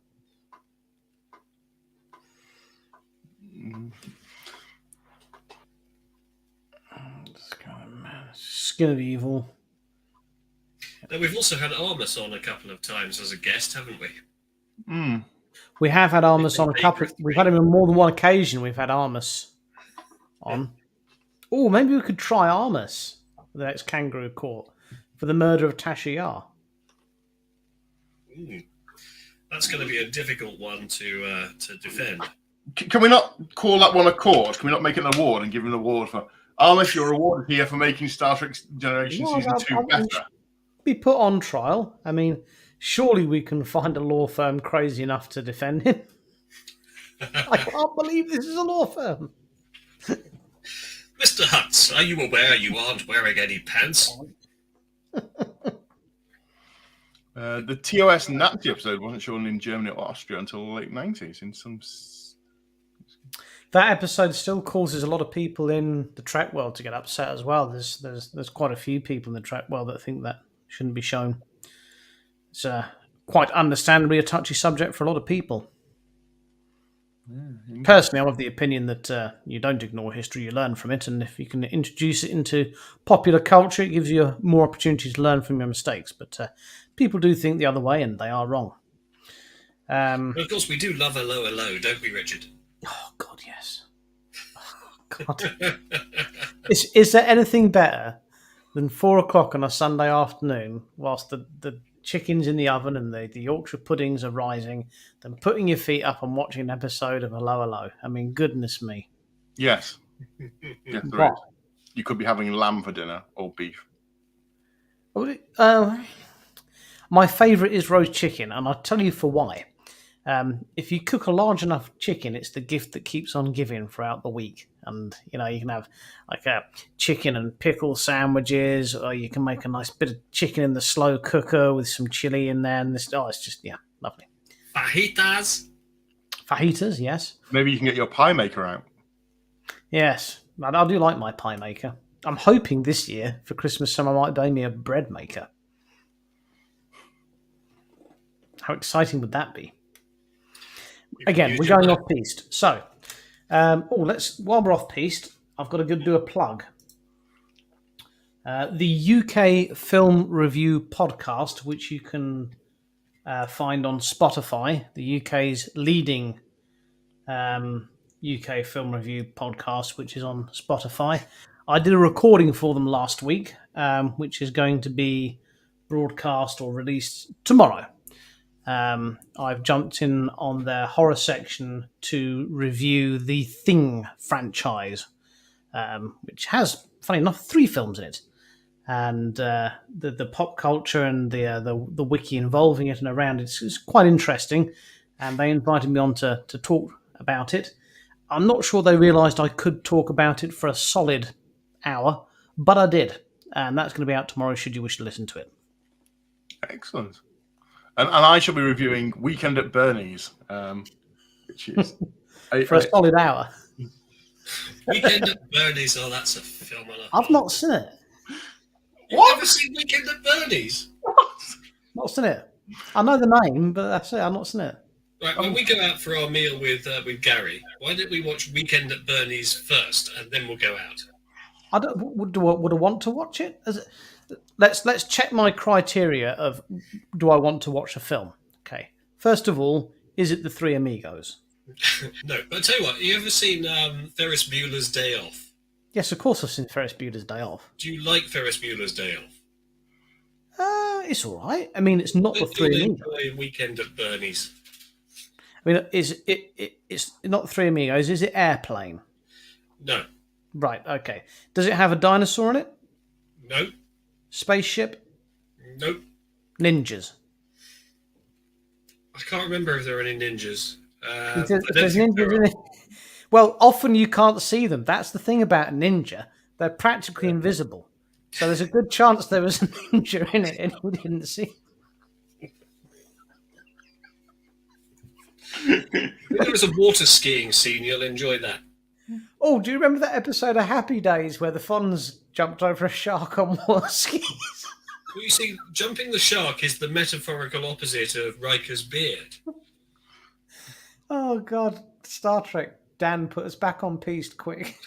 Skin of Evil. Now, we've also had Armus on a couple of times as a guest, haven't we? We have had Armus on a couple. We've had him on more than one occasion. We've had Armus on. Oh, maybe we could try Armus for the next Kangaroo Court for the murder of Tasha Yar. That's going to be a difficult one to defend. Can we not call that one a court? Can we not make it an award and give him an award for Armus? You're awarded here for making Star Trek Generation Season 2 better. Be put on trial. I mean, surely we can find a law firm crazy enough to defend him. I can't believe this is a law firm. Mr. Hutz, are you aware you aren't wearing any pants? The TOS Nazi episode wasn't shown in Germany or Austria until the late 90s in some... That episode still causes a lot of people in the Trek world to get upset as well. There's quite a few people in the Trek world that think that shouldn't be shown. It's quite understandably a touchy subject for a lot of people. Personally, I'm of the opinion that you don't ignore history, you learn from it, and if you can introduce it into popular culture, it gives you more opportunity to learn from your mistakes. But people do think the other way, and they are wrong. But of course, we do love a lower low, don't we, Richard? Oh, God, yes. Oh, God. Is there anything better than 4 o'clock on a Sunday afternoon whilst the chicken's in the oven and the Yorkshire puddings are rising than putting your feet up and watching an episode of a lower low? I mean, goodness me. Yes. Yes, there is. You could be having lamb for dinner or beef. My favourite is roast chicken, and I'll tell you for why. If you cook a large enough chicken, it's the gift that keeps on giving throughout the week. And, you can have like a chicken and pickle sandwiches, or you can make a nice bit of chicken in the slow cooker with some chili in there. And it's just, lovely. Fajitas. Fajitas, yes. Maybe you can get your pie maker out. Yes, I do like my pie maker. I'm hoping this year for Christmas someone might buy me a bread maker. How exciting would that be? Again, we're going off piste. So, while we're off piste, I've got to go do a plug. The UK Film Review podcast, which you can find on Spotify, the UK's leading UK Film Review podcast, which is on Spotify. I did a recording for them last week, which is going to be broadcast or released tomorrow. I've jumped in on their horror section to review the Thing franchise, which has, funny enough, 3 films in it. And the pop culture and the wiki involving it and around it is quite interesting. And they invited me on to talk about it. I'm not sure they realised I could talk about it for a solid hour, but I did. And that's going to be out tomorrow should you wish to listen to it. Excellent. And I shall be reviewing Weekend at Bernie's, which is... for a solid hour. Weekend at Bernie's, that's a film. I've not seen it. You've never seen Weekend at Bernie's? Not seen it. I know the name, but that's it. I've not seen it. Right, when we go out for our meal with Gary, why don't we watch Weekend at Bernie's first, and then we'll go out? Would I want to watch it? Let's check my criteria of do I want to watch a film? Okay. First of all, is it The Three Amigos? No, but I'll tell you what, you ever seen Ferris Bueller's Day Off? Yes, of course I've seen Ferris Bueller's Day Off. Do you like Ferris Bueller's Day Off? It's all right. I mean, it's not The Three Amigos. Enjoy Weekend at Bernie's. I mean, it's not The Three Amigos, is it Airplane? No. Right, okay. Does it have a dinosaur in it? No. Spaceship? Nope. Ninjas? I can't remember if there are any ninjas. If there's ninjas in it. Well, often you can't see them. That's the thing about a ninja. They're practically invisible. So there's a good chance there was a ninja in it and we didn't see. If there was a water skiing scene, you'll enjoy that. Oh, do you remember that episode of Happy Days where the Fonz jumped over a shark on water skis? Well, you see, jumping the shark is the metaphorical opposite of Riker's beard. Oh, God. Star Trek. Dan, put us back on piste quick.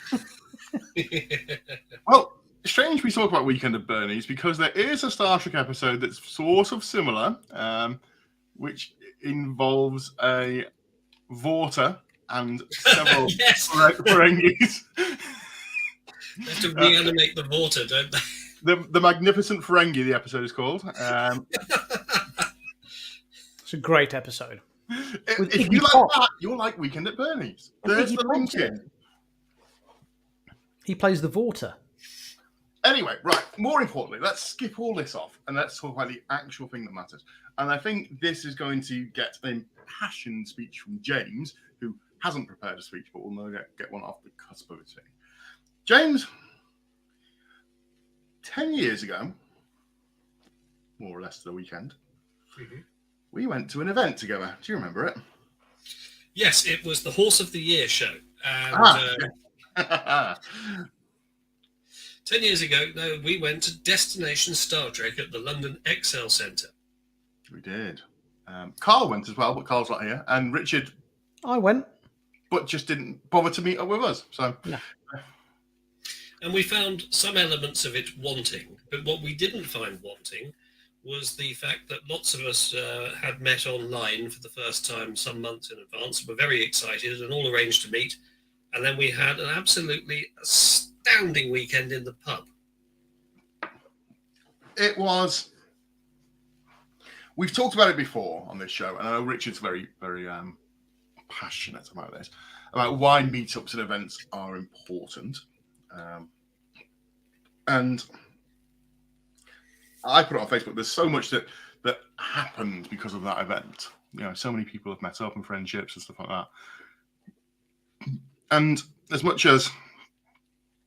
Well, it's strange we talk about Weekend at Bernie's because there is a Star Trek episode that's sort of similar, which involves a Vorta and several Yes. Ferengis. They have to reanimate the Vorta, don't they? The Magnificent Ferengi, the episode is called. It's a great episode. If you like that, you'll like Weekend at Bernie's. There's the link in. He plays the Vorta. Anyway, right, more importantly, let's skip all this off and let's talk about the actual thing that matters. And I think this is going to get an impassioned speech from James, who hasn't prepared a speech, but will get one off the cusp of it. James, 10 years ago, more or less to the weekend, we went to an event together. Do you remember it? Yes, it was the Horse of the Year show. And 10 years ago, we went to Destination Star Trek at the London Excel Centre. We did. Carl went as well, but Carl's not here. And Richard, I went, but just didn't bother to meet up with us. So, no. And we found some elements of it wanting, but what we didn't find wanting was the fact that lots of us had met online for the first time some months in advance, were very excited and all arranged to meet. And then we had an absolutely astounding weekend in the pub. it was. We've talked about it before on this show, and I know Richard's very, very passionate about this, about why meetups and events are important. And I put it on Facebook. There's so much that happened because of that event. You know, so many people have met up and friendships and stuff like that. And as much as,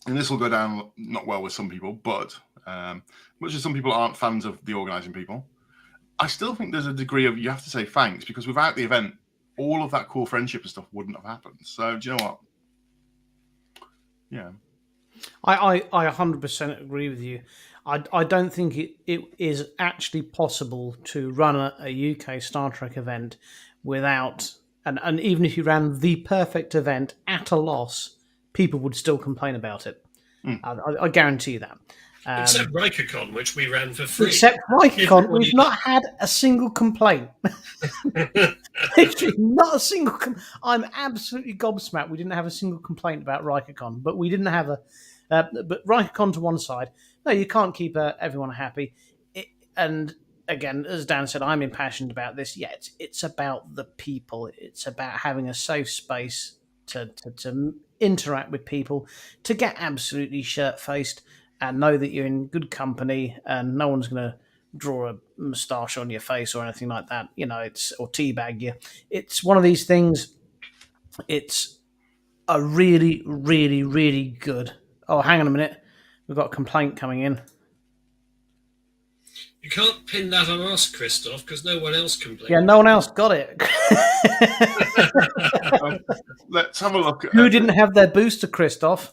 and this will go down not well with some people, but much as some people aren't fans of the organising people, I still think there's a degree of you have to say thanks, because without the event, all of that cool friendship and stuff wouldn't have happened. So do you know what? Yeah. I 100% agree with you. I don't think it is actually possible to run a UK Star Trek event without, and even if you ran the perfect event at a loss, people would still complain about it. I guarantee you that. Except RikerCon, which we ran for free. Except RikerCon, we've not had a single complaint. Literally not a single. I'm absolutely gobsmacked. We didn't have a single complaint about RikerCon, but we didn't have a. But RikerCon to one side. No, you can't keep everyone happy. And again, as Dan said, I'm impassioned about this. Yeah, it's about the people. It's about having a safe space to interact with people, to get absolutely shirt-faced and know that you're in good company and no one's going to draw a moustache on your face or anything like that. You know, or teabag you. It's one of these things. It's a really, really, really good. Oh, hang on a minute. We've got a complaint coming in. You can't pin that on us, Christoph, because no one else complained. Yeah, no one else got it. Let's have a look. Who didn't have their booster, Christoph?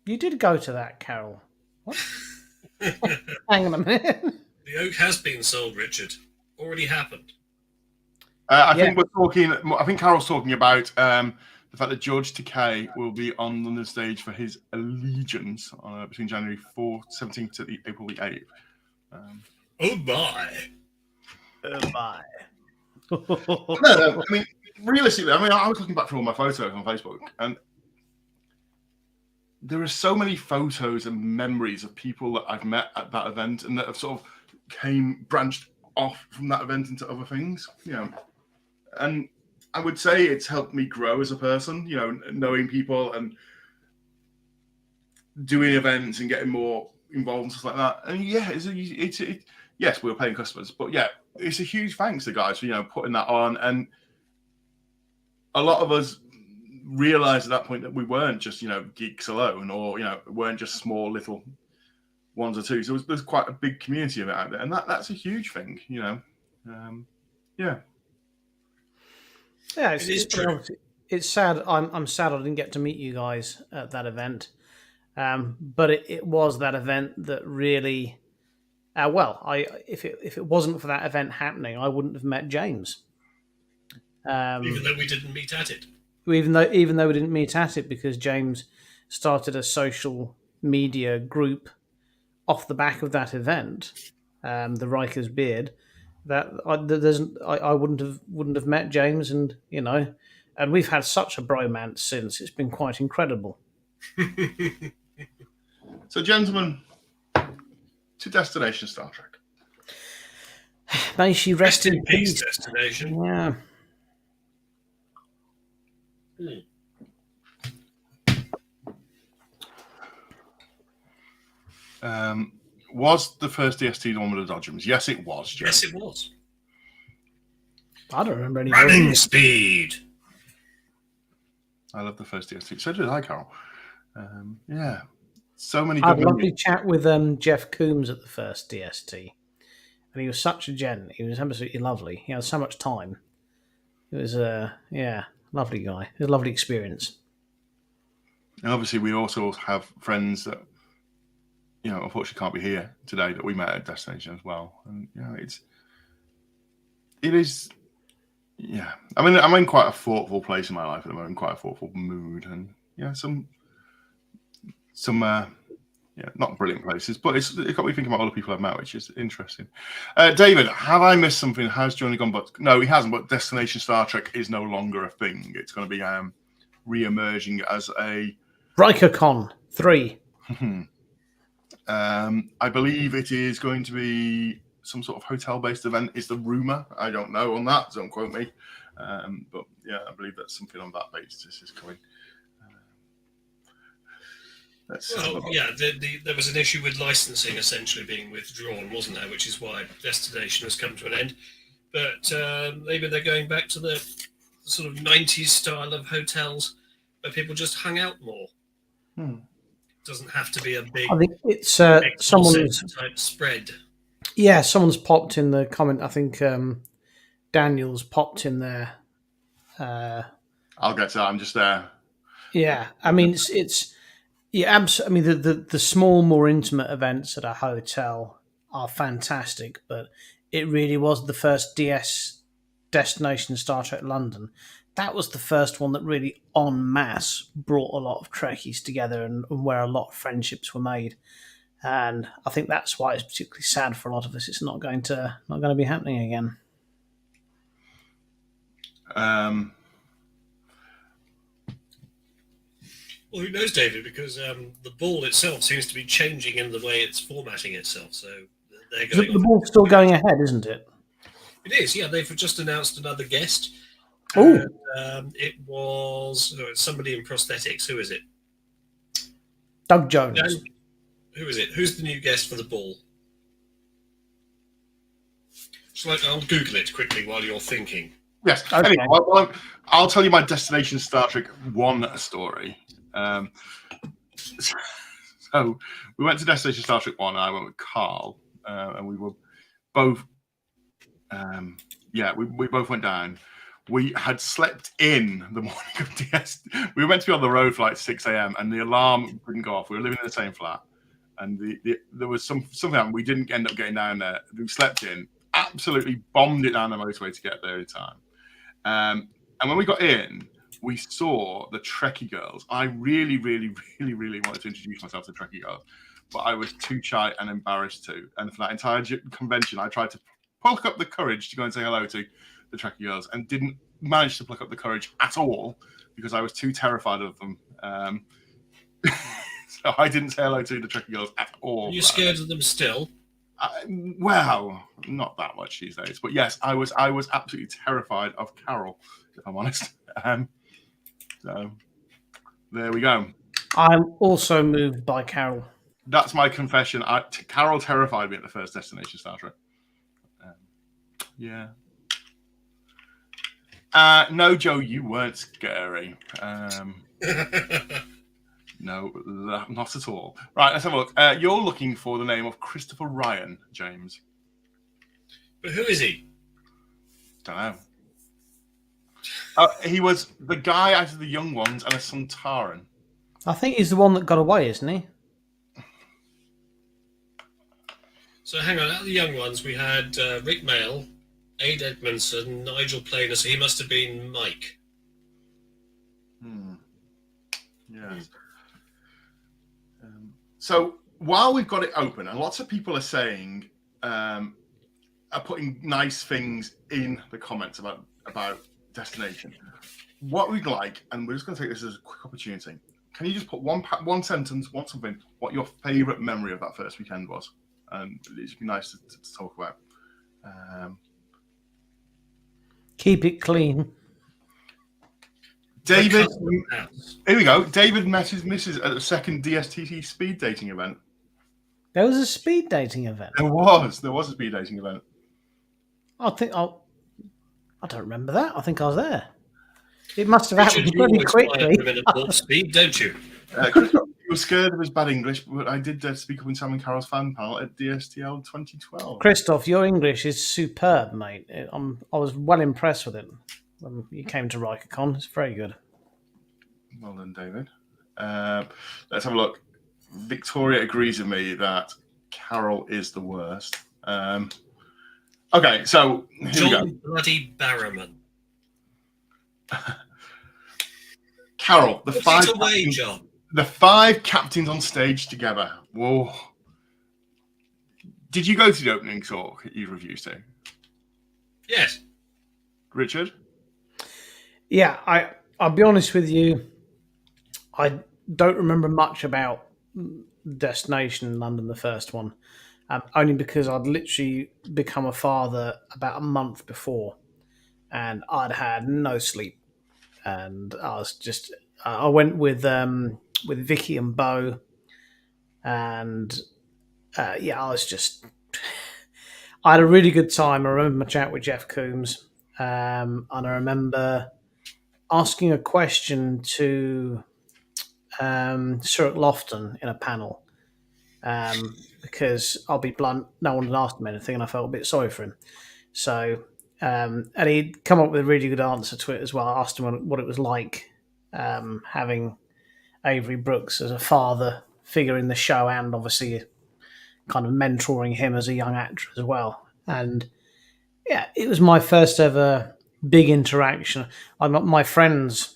You did go to that, Carol. What? Hang on a minute. The oak has been sold, Richard. Already happened. I think we're talking. I think Carol's talking about the fact that George Takei will be on London stage for his Allegiance between January 17th to April the 8th. Oh my! Oh my! No. I mean, realistically, I was looking back through all my photos on Facebook, and there are so many photos and memories of people that I've met at that event and that have sort of branched off from that event into other things, you know. And I would say it's helped me grow as a person, you know, knowing people and doing events and getting more involved and stuff like that. And yeah, yes, we were paying customers, but yeah, it's a huge thanks to guys for, you know, putting that on. And a lot of us realized at that point that we weren't just, you know, geeks alone, or, you know, weren't just small little ones or two. So there's quite a big community of it out there, and that's a huge thing, you know. Yeah, it's true. It's sad. I'm sad I didn't get to meet you guys at that event, but it was that event that really. If it wasn't for that event happening, I wouldn't have met James. Even though we didn't meet at it. Even though we didn't meet at it, because James started a social media group off the back of that event, the Riker's Beard. That I wouldn't have met James, and you know, and we've had such a bromance since. It's been quite incredible. So, gentlemen, to Destination Star Trek. May she rest in peace. Destination. Yeah. Was the first DST the one with the dodgems? Yes, it was, Joe. Yes, it was. I don't remember any. Running speed. I love the first DST. So did I, Carol. Yeah. So many I had good a lovely memories. chat with Jeff Coombs at the first DST, and he was such a gent. He was absolutely lovely. He had so much time. It was lovely guy. It was a lovely experience. And obviously, we also have friends that, unfortunately can't be here today that we met at Destination as well. And, it is, yeah. I mean, I'm in quite a thoughtful place in my life at the moment, quite a thoughtful mood. And, some not brilliant places, but it's got me thinking about all the people I've met, which is interesting. David, have I missed something? Has Johnny gone? But no, he hasn't. But Destination Star Trek is no longer a thing. It's going to be re-emerging as a RikerCon 3. I believe it is going to be some sort of hotel-based event. Is the rumor? I don't know on that. Don't quote me. But yeah, I believe that something on that basis is coming. There was an issue with licensing essentially being withdrawn, wasn't there? Which is why Destination has come to an end. But maybe they're going back to the sort of 90s style of hotels where people just hung out more. Doesn't have to be a big. I think it's someone's type spread. Yeah, someone's popped in the comment. I think Daniel's popped in there. I'll get to that. I'm just there. Yeah, I mean it's. Yeah, I mean the small, more intimate events at a hotel are fantastic, but it really was the first Destination Star Trek London. That was the first one that really en masse brought a lot of Trekkies together and where a lot of friendships were made. And I think that's why it's particularly sad for a lot of us. It's not going to be happening again. Well, who knows, David? Because the ball itself seems to be changing in the way it's formatting itself. So they're going. The ball's still going ahead, isn't it? It is. Yeah, they've just announced another guest. Oh, it was somebody in prosthetics. Who is it? Doug Jones. Dan, who is it? Who's the new guest for the ball? I'll Google it quickly while you're thinking. Yes. Okay. Anyway, I'll tell you my Destination Star Trek 1 story. So we went to Destination Star Trek 1 and I went with Carl, and we were both we both went down. We had slept in the morning of DS. We were meant to be on the road for like 6 a.m. and the alarm didn't go off. We were living in the same flat, and there was something happened. We didn't end up getting down there. We slept in, absolutely bombed it down the motorway to get there in time. And when we got in, we saw the Trekkie girls. I really, really, really, really wanted to introduce myself to the Trekkie girls, but I was too shy and embarrassed to. And for that entire convention, I tried to pluck up the courage to go and say hello to the Trekkie girls and didn't manage to pluck up the courage at all because I was too terrified of them. So I didn't say hello to the Trekkie girls at all. Are you scared of them still? Well, not that much these days, but yes, I was absolutely terrified of Carol, if I'm honest. So there we go. I'm also moved by Carol. That's my confession. Carol terrified me at the first Destination Star Trek. Yeah. No, Joe, you weren't scary. No, not at all. Right, let's have a look. You're looking for the name of Christopher Ryan, James. But who is he? Don't know. He was the guy out of the young ones and a Santaran. I think he's the one that got away, isn't he? So hang on, out of the young ones, we had Rick Mail, Aid Edmondson, Nigel Planer, so he must have been Mike. Yes. So while we've got it open, and lots of people are saying, are putting nice things in the comments about Destination. What we'd like, and we're just going to take this as a quick opportunity. Can you just put one sentence, something, what your favourite memory of that first weekend was? And it'd be nice to talk about. Keep it clean. David, here we go. David met his missus at the second DSTT speed dating event. There was a speed dating event. There was a speed dating event. I don't remember that. I think I was there. It must have Richard, happened you pretty always fly a quickly. criminal warp speed, don't you? Christoph, you were scared of his bad English, but I did speak up in Sam and Carol's fan panel at DSTL 2012. Christoph, your English is superb, mate. I was well impressed with it when you came to RikerCon. It's very good. Well done, David. Let's have a look. Victoria agrees with me that Carol is the worst. Okay, so here John we go. Bloody Barrowman. Carol, Put it away, John. the 5 captains on stage together. Whoa. Did you go to the opening talk at either of you two? Yes. Richard? Yeah, I'll be honest with you. I don't remember much about Destination London, the first one, only because I'd literally become a father about a month before, and I'd had no sleep, and I went with Vicky and Bo, and I had a really good time. I remember my chat with Jeff Coombs, and I remember asking a question to Stuart Lofton in a panel, because I'll be blunt, no one had asked him anything, and I felt a bit sorry for him. So, and he'd come up with a really good answer to it as well. I asked him what it was like having Avery Brooks as a father figure in the show, and obviously kind of mentoring him as a young actor as well. And yeah, it was my first ever big interaction. My friends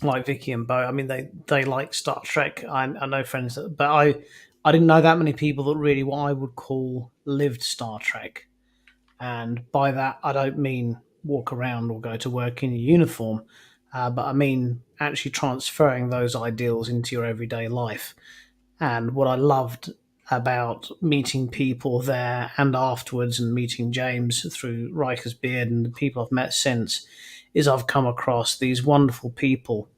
like Vicky and Bo. I mean, they like Star Trek. I know friends, but I didn't know that many people that really what I would call lived Star Trek. And by that, I don't mean walk around or go to work in a uniform, but I mean actually transferring those ideals into your everyday life. And what I loved about meeting people there and afterwards, and meeting James through Riker's Beard and the people I've met since, is I've come across these wonderful people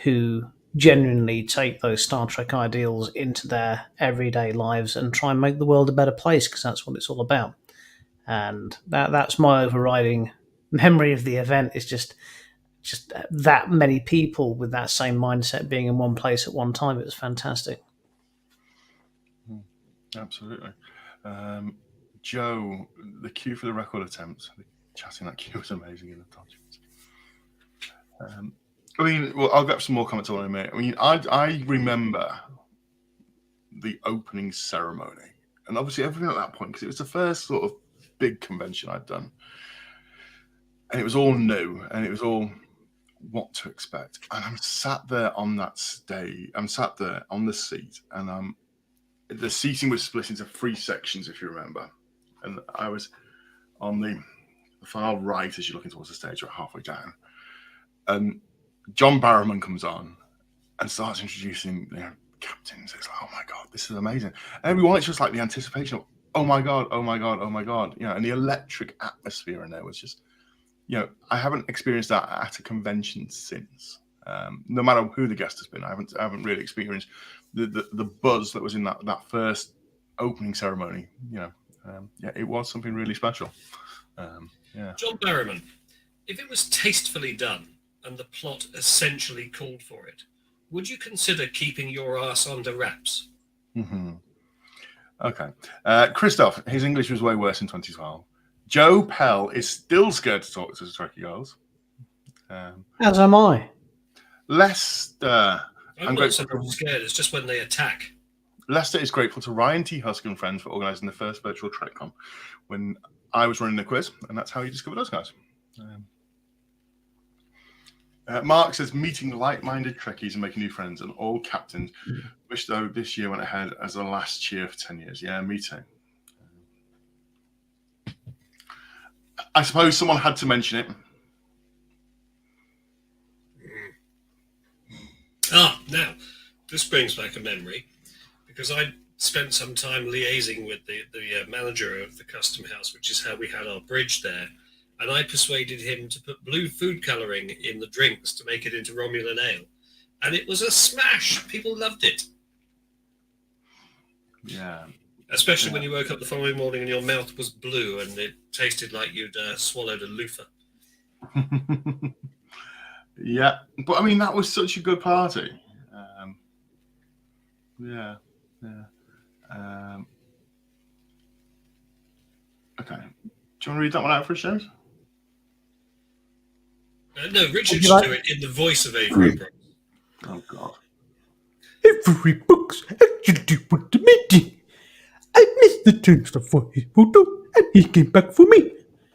who genuinely take those Star Trek ideals into their everyday lives and try and make the world a better place, because that's what it's all about. And that's my overriding memory of the event, is just that many people with that same mindset being in one place at one time. It was fantastic. Absolutely. Joe, the queue for the record attempts, chatting that queue was amazing in the documents. I mean, well, I'll get some more comments on it in a minute. I mean, I remember the opening ceremony, and obviously everything at that point, because it was the first sort of big convention I'd done, and it was all new, and it was all what to expect. And I'm sat there on that stage. I'm sat there on the seat, and the seating was split into 3 sections, if you remember, and I was on the far right as you're looking towards the stage, or halfway down, and John Barrowman comes on and starts introducing captains. It's like, oh my god, this is amazing. Everyone, it's just like the anticipation of, oh my god, oh my god, oh my god, and the electric atmosphere in there was just, I haven't experienced that at a convention since. No matter who the guest has been, I haven't really experienced the buzz that was in that first opening ceremony. It was something really special. John Barrowman, if it was tastefully done and the plot essentially called for it, would you consider keeping your ass under wraps? Mm-hmm. Okay. Christoph, his English was way worse in 2012. Joe Pell is still scared to talk to the Trekkie girls. As am I. Lester. I'm not so scared, it's just when they attack. Lester is grateful to Ryan T. Husk and friends for organising the first virtual TrekCon when I was running the quiz, and that's how he discovered us guys. Mark says, meeting like-minded Trekkies and making new friends, and all captains. Wish, though, this year went ahead as the last cheer for 10 years. Yeah, me too. I suppose someone had to mention it. Now, this brings back a memory, because I spent some time liaising with the manager of the Custom House, which is how we had our bridge there, and I persuaded him to put blue food colouring in the drinks to make it into Romulan ale, and it was a smash. People loved it. Yeah. Especially when you woke up the following morning and your mouth was blue and it tasted like you'd swallowed a loofah. Yeah, but I mean that was such a good party. Yeah. Okay. Do you want to read that one out for us, James? No, Richard Would you should like- do it in the voice of Avery Brooks. Oh God. Every book's actually what the meeting. I missed the turn stuff for his photo, and he came back for me.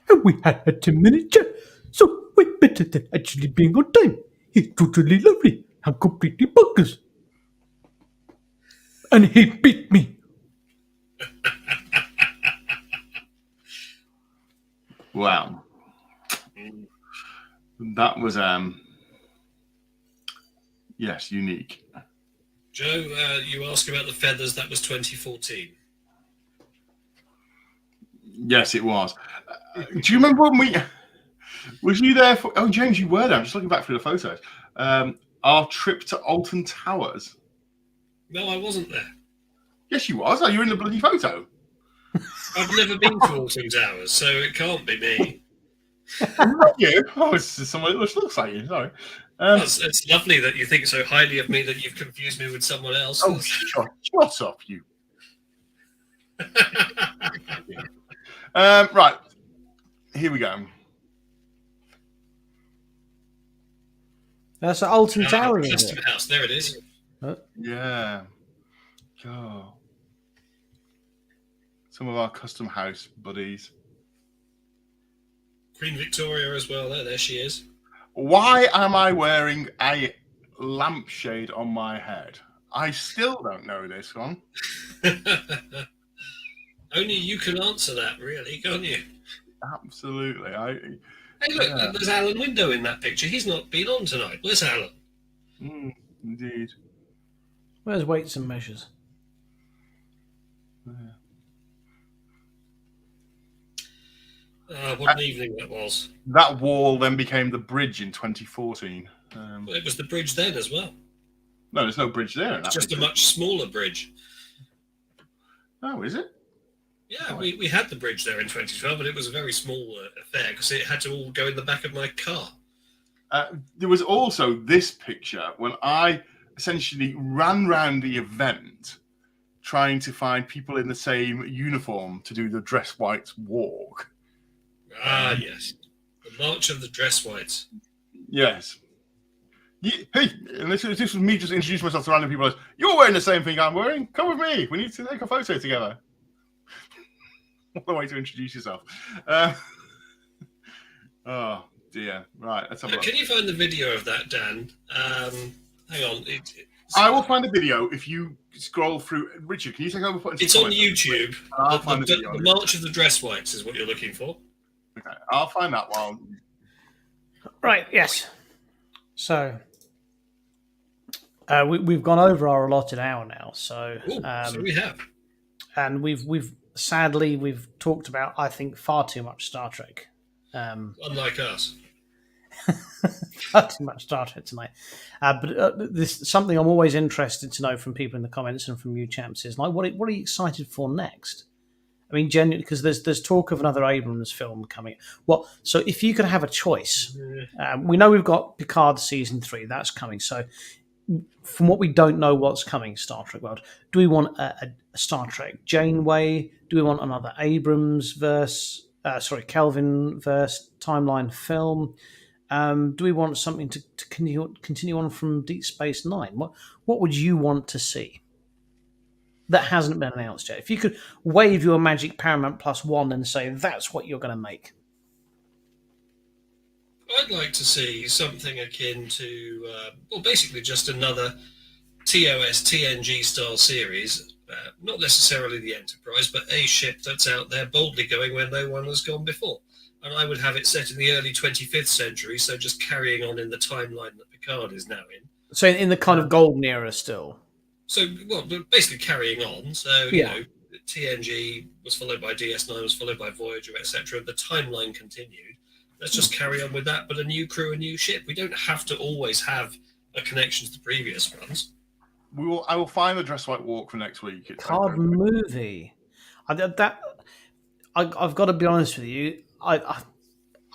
And we had a 10-minute chat, so way better than actually being on time. He's totally lovely and completely bonkers. And he beat me. Wow. That was yes, unique. Joe, you asked about the feathers. That was 2014. Yes, it was. Do you remember when we? Was you there for? Oh, James, you were there. I'm just looking back through the photos. Our trip to Alton Towers. No, I wasn't there. Yes, you was. Oh, you're in the bloody photo. I've never been to Alton Towers, so it can't be me. Not you. Oh, it's someone that looks like you. Sorry. It's lovely that you think so highly of me that you've confused me with someone else. Oh, shut up, you. Right. Here we go. That's at Alton Towers, is it? Custom House. There it is. Yeah. Go. Some of our custom house buddies. Queen Victoria as well. There she is. Why am I wearing a lampshade on my head? I still don't know this one. Only you can answer that, really, can't you? Absolutely. Hey, look, there's Alan Window in that picture. He's not been on tonight. Where's Alan? Indeed. Where's Weights and Measures? What an evening that was. That wall then became the bridge in 2014. Well, it was the bridge then as well. No, there's no bridge there. It's just a much smaller bridge. Oh, is it? Yeah, we had the bridge there in 2012, but it was a very small affair because it had to all go in the back of my car. There was also this picture when I essentially ran round the event trying to find people in the same uniform to do the dress whites walk. Ah, yes. The March of the Dress Whites. Yes. Hey, and this was me just introducing myself to random people as, you're wearing the same thing I'm wearing? Come with me. We need to take a photo together. What a way to introduce yourself. Oh, dear. Right, let's have a look. Can you find the video of that, Dan? Hang on. I will find the video if you scroll through. Richard, can you take over? It's on YouTube. I'll find the video. The March of the Dress Whites is what you're looking for. Okay, I'll find that while. Right, yes. So we've gone over our allotted hour now. So, so we have, and we've sadly talked about, I think, far too much Star Trek. Unlike us. Far too much Star Trek tonight. But this something I'm always interested to know from people in the comments and from you chaps is like, what are you excited for next? I mean, genuinely, because there's talk of another Abrams film coming. Well, so if you could have a choice, we know we've got Picard season 3, that's coming. So, from what we don't know, what's coming, Star Trek world, do we want a Star Trek Janeway? Do we want another Abrams verse? Kelvin verse timeline film? Do we want something to continue on from Deep Space Nine? What would you want to see that hasn't been announced yet? If you could wave your magic Paramount Plus wand and say that's what you're going to make. I'd like to see something akin to, basically just another TOS TNG style series. Not necessarily the Enterprise, but a ship that's out there boldly going where no one has gone before. And I would have it set in the early 25th century, so just carrying on in the timeline that Picard is now in. So in the kind of golden era still. So, basically carrying on. So, you know, TNG was followed by DS9, was followed by Voyager, etc. The timeline continued. Let's just carry on with that, but a new crew, a new ship. We don't have to always have a connection to the previous ones. I will find the Dress White Walk for next week. Card movie. I've got to be honest with you. I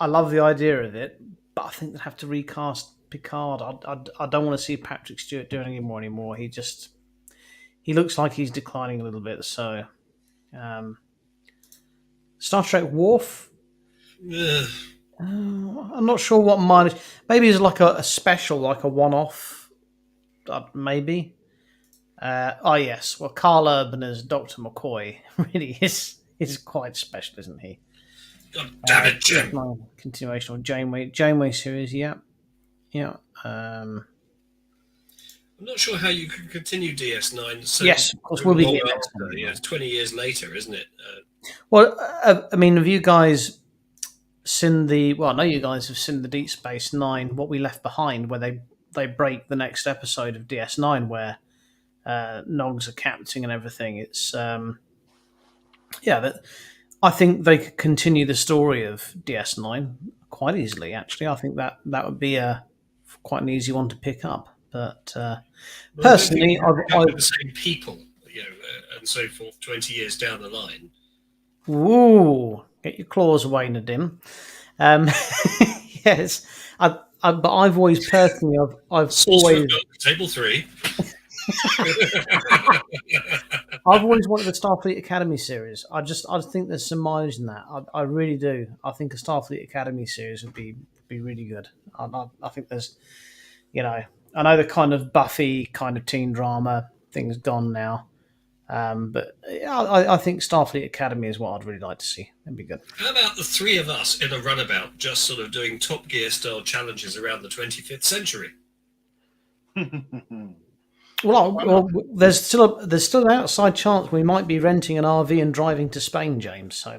love the idea of it, but I think they'd have to recast Picard. I don't want to see Patrick Stewart doing it anymore. He looks like he's declining a little bit. So, Star Trek Worf. Ugh. I'm not sure what mine is. Maybe it's like a special, like a one-off. Maybe. Yes. Well, Carl Urban as Dr. McCoy really is quite special, isn't he? God damn it, Jim. Continuation of Janeway series. Yeah. I'm not sure how you could continue DS9. So Yes, of course, we'll be long here next after, time. It's 20 years later, isn't it? Well, I mean, have you guys seen the? Well, I know you guys have seen the Deep Space Nine, What We Left Behind, where they break the next episode of DS9, where Nogs are captaining and everything. It's I think they could continue the story of DS9 quite easily. Actually, I think that would be quite an easy one to pick up. But personally, with the same people, and so forth, 20 years down the line. Ooh, get your claws away, Nadim. Yes, but I've always personally, I've always Table 3. I've always wanted a Starfleet Academy series. I think there's some mileage in that. I really do. I think a Starfleet Academy series would be really good. I think there's, I know the kind of Buffy kind of teen drama thing's gone now, but I think Starfleet Academy is what I'd really like to see. That'd be good. How about the three of us in a runabout, just sort of doing Top Gear style challenges around the 25th century? Well, there's still an outside chance we might be renting an RV and driving to Spain, James. So,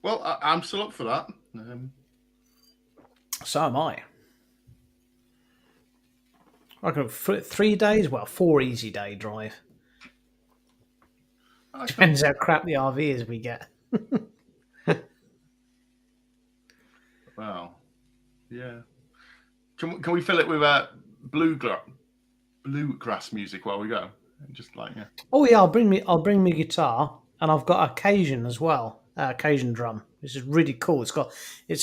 well, I'm still up for that. So am I. I could 3 days. Well, 4 easy day drive. Depends how crap the RV is we get. Wow. Yeah. Can we fill it with bluegrass music while we go? Just like Oh yeah, I'll bring me guitar, and I've got a Cajun as well. Cajun drum. This is really cool. It's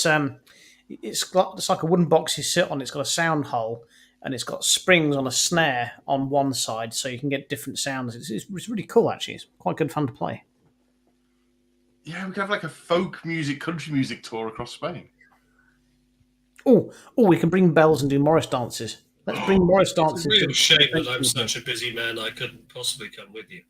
like a wooden box you sit on. It's got a sound hole, and it's got springs on a snare on one side, so you can get different sounds. It's really cool actually. It's quite good fun to play. Yeah, we could have like a folk music, country music tour across Spain. Oh, we can bring bells and do Morris dances. Let's bring Morris dances. It's a real shame that I'm such a busy man. I couldn't possibly come with you.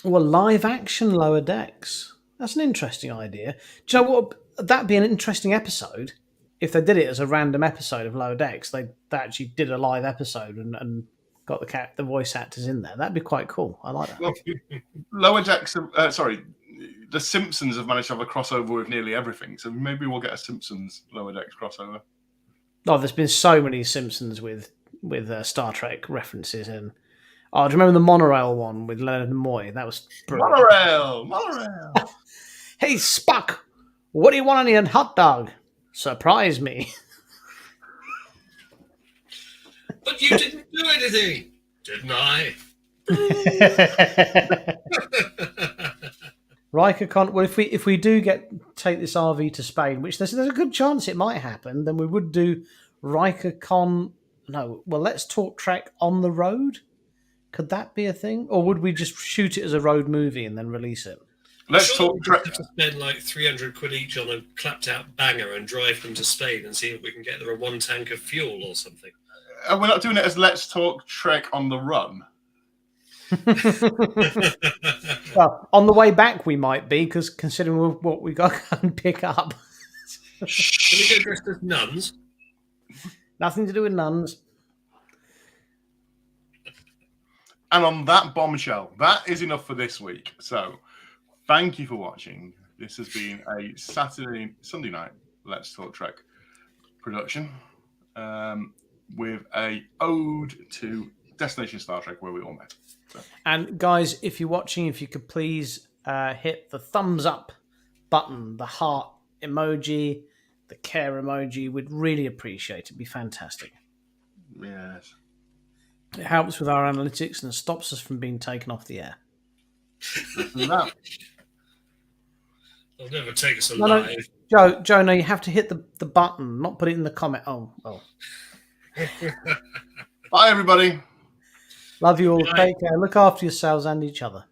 Well, live action Lower Decks. That's an interesting idea. Do you know what? That'd be an interesting episode if they did it as a random episode of Lower Decks. They actually did a live episode and got the voice actors in there. That'd be quite cool. I like that. Well, Lower Decks. The Simpsons have managed to have a crossover with nearly everything, so maybe we'll get a Simpsons Lower Decks crossover. Oh, there's been so many Simpsons with Star Trek references, and do you remember the monorail one with Leonard Nimoy? That was brilliant. Monorail. Hey Spock, what do you want on your hot dog? Surprise me. But you didn't do anything, didn't I? Riker can't. Well, if we do take this RV to Spain, which there's a good chance it might happen, then we would do Riker Con. No, well, let's talk Trek on the road. Could that be a thing, or would we just shoot it as a road movie and then release it? Let's talk Trek. To spend like 300 quid each on a clapped out banger and drive them to Spain and see if we can get there a 1 tank of fuel or something. We're not doing it as Let's Talk Trek on the Run. Well, on the way back we might be, because considering what we got to go and pick up. Can we get dressed as nuns? Nothing to do with nuns. And on that bombshell, that is enough for this week. So, thank you for watching. This has been a Sunday night Let's Talk Trek production with a ode to Destination Star Trek, where we all met. So. And guys, if you're watching, if you could please hit the thumbs up button, the heart emoji, the care emoji. We'd really appreciate it. It'd be fantastic. Yes. It helps with our analytics and stops us from being taken off the air. No. They'll never take us No, no, alive. Joe, no, you have to hit the button, not put it in the comment. Oh, well. Bye, everybody. Love you all. Bye. Take care. Look after yourselves and each other.